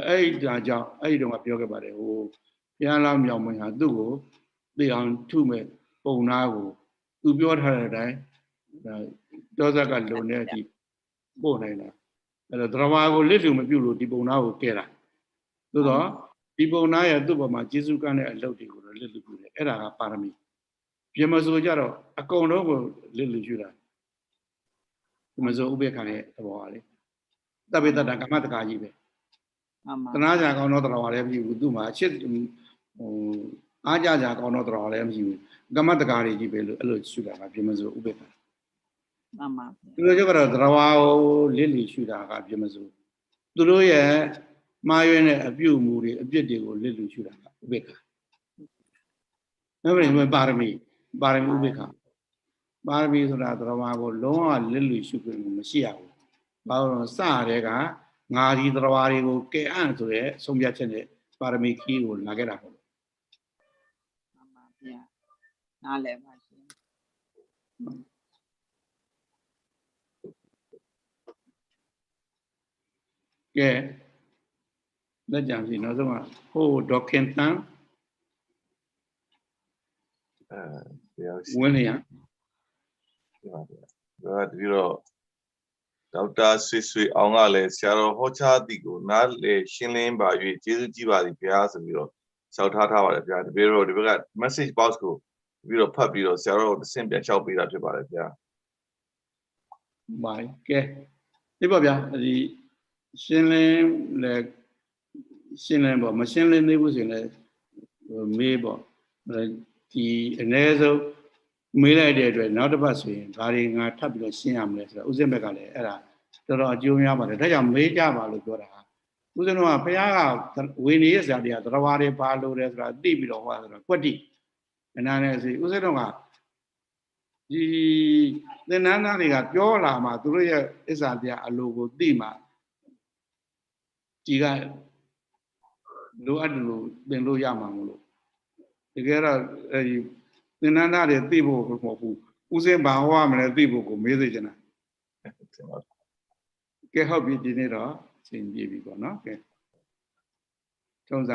အဲ့ဒါကြောင့်အဲ့ဒီတော့ပြောခဲ့ပါတယ်ဟိုဘုရားလောင်းမြောင်မင်းဟာသူ့ကိုသိအောင်ထုမဲ့ပုံနာကိုသူပြောထားတဲ့အတိုင်းတောဇက်ကလုံနေအထိပို့နိုင်တာအဲ့တော့သရဝါကိုလစ်လူမပြုလို့ဒီပုံနာကိုကဲတာသို့တော့ဒီပုံနာရဲ့သူ့ဘက်မှာကျေစုကန်းတဲ့အလုပ်တွေကိုတော့လစ်လူပြုတယ်အဲ့ဒါကပါရမီပြမစိုးကြတော့အကုန်လုံးကိုလစ်လူရှုတာပြမစိုးဥပေက္ခရဲ့သဘောပါလေတဗ္ဗေတ္တကမ္မတကာကြီးပဲတနာကြကောင်းတော့တော်လည်းမရှိဘူးသူ့မှာအချစ်ဟိုအားကြကြကောင်းတော့တော်လည်းမရှိဘူးကမ္မတကာတွေကြီးပဲလို့အဲ့လိုရှုတာကပြမစိုးဥပေက္ခမှန်ပါသူတို့ကတော့သရဝါကိုလစ်လီရှုတာကပြမစိုးသူတို့ရဲ့မှားယွင်းတဲ့အပြုအမူတွေအပြစ်တွေကိုလစ်လီရှုတာကဥပေက္ခနောက်ပြီးပါရမီဥပေက္ခပါရမီဆိုတာသရဝါကိုလုံးဝလစ်လီရှုခွင့်မရှိရဘူးဘာလို့စရဲကငါဒီသရဝါတွေကိုကဲအံ့ဆိုရဲဆုံးဖြတ်ချက်နဲ့ပါရမီခီးကိုလာခဲ့တာပေါ့မှန်ပါဗျာနားလည်ပါရှင်ကဲလက်ကြံစီနောက်ဆုံးကဟိုဒေါခင်တန်ဝင်နေရပါဗျာဒီတော့ဒေါက်တာဆွေအောင်ကလည်းဆရာတော်ဟောချသည်ကိုနားလေရှင်းလင်းပါ၍ကျေးဇူးကြီးပါသည်ဗျာဆိုပြီးတော့လျှောက်ထားပါတယ်ဗျာတပည့်တော်ဒီဘက်က message box ကိုပြီးတော့ဖတ်ပြီးတော့ဆရာတော်ကိုအဆင့်ပြန်လျှောက်ပေးတာဖြစ်ပါတယ်ဗျာပါကဲဒီပါဗျာဒီရှင်းလင်းပေါ့မရှင်းလင်းသေးဘူးဆိုရင်လည်းမေးပေါ့ဒီအ ਨੇ ဆုံးမေးလိုက်တဲ့အတွက်နောက်တစ်ပတ်ဆိုရင်ဒါတွေငါထပ်ပြီးတော့ရှင်းရမလဲဆိုတော့ဦးဇင်းဘက်ကလည်းအဲ့ဒါတော်တော်အကျိုးများပါတယ်ဒါကြောင့်မေးကြပါလို့ပြောတာဦးဇင်းတို့ကဘုရားကဝေနေရစရာတရားသရဝါတွေပါလို့တယ်ဆိုတာသိပြီးတော့ဟောဆိုတော့ကွက်တိအနာနဲ့စီဦးဇင်းတို့ကဒီသင်္นานသားတွေကပြောလာမှသူတို့ရဲ့အစ္စာတရားအလိုကိုသိမှဒီကလိုအပ်တယ်လို့သင်လို့ရမှာမလို့တကယ်တော့အဲဒီသင်္นานသားတွေသိဖို့မဟုတ်ဘူးဦးစင်းဘာဟောရမလဲသိဖို့ကိုမေးစေချင်တာကဲဟုတ်ပြီဒီနေ့တော့အချိန်ပြည့်ပြီပေါ့နော်ကဲထုံးစံ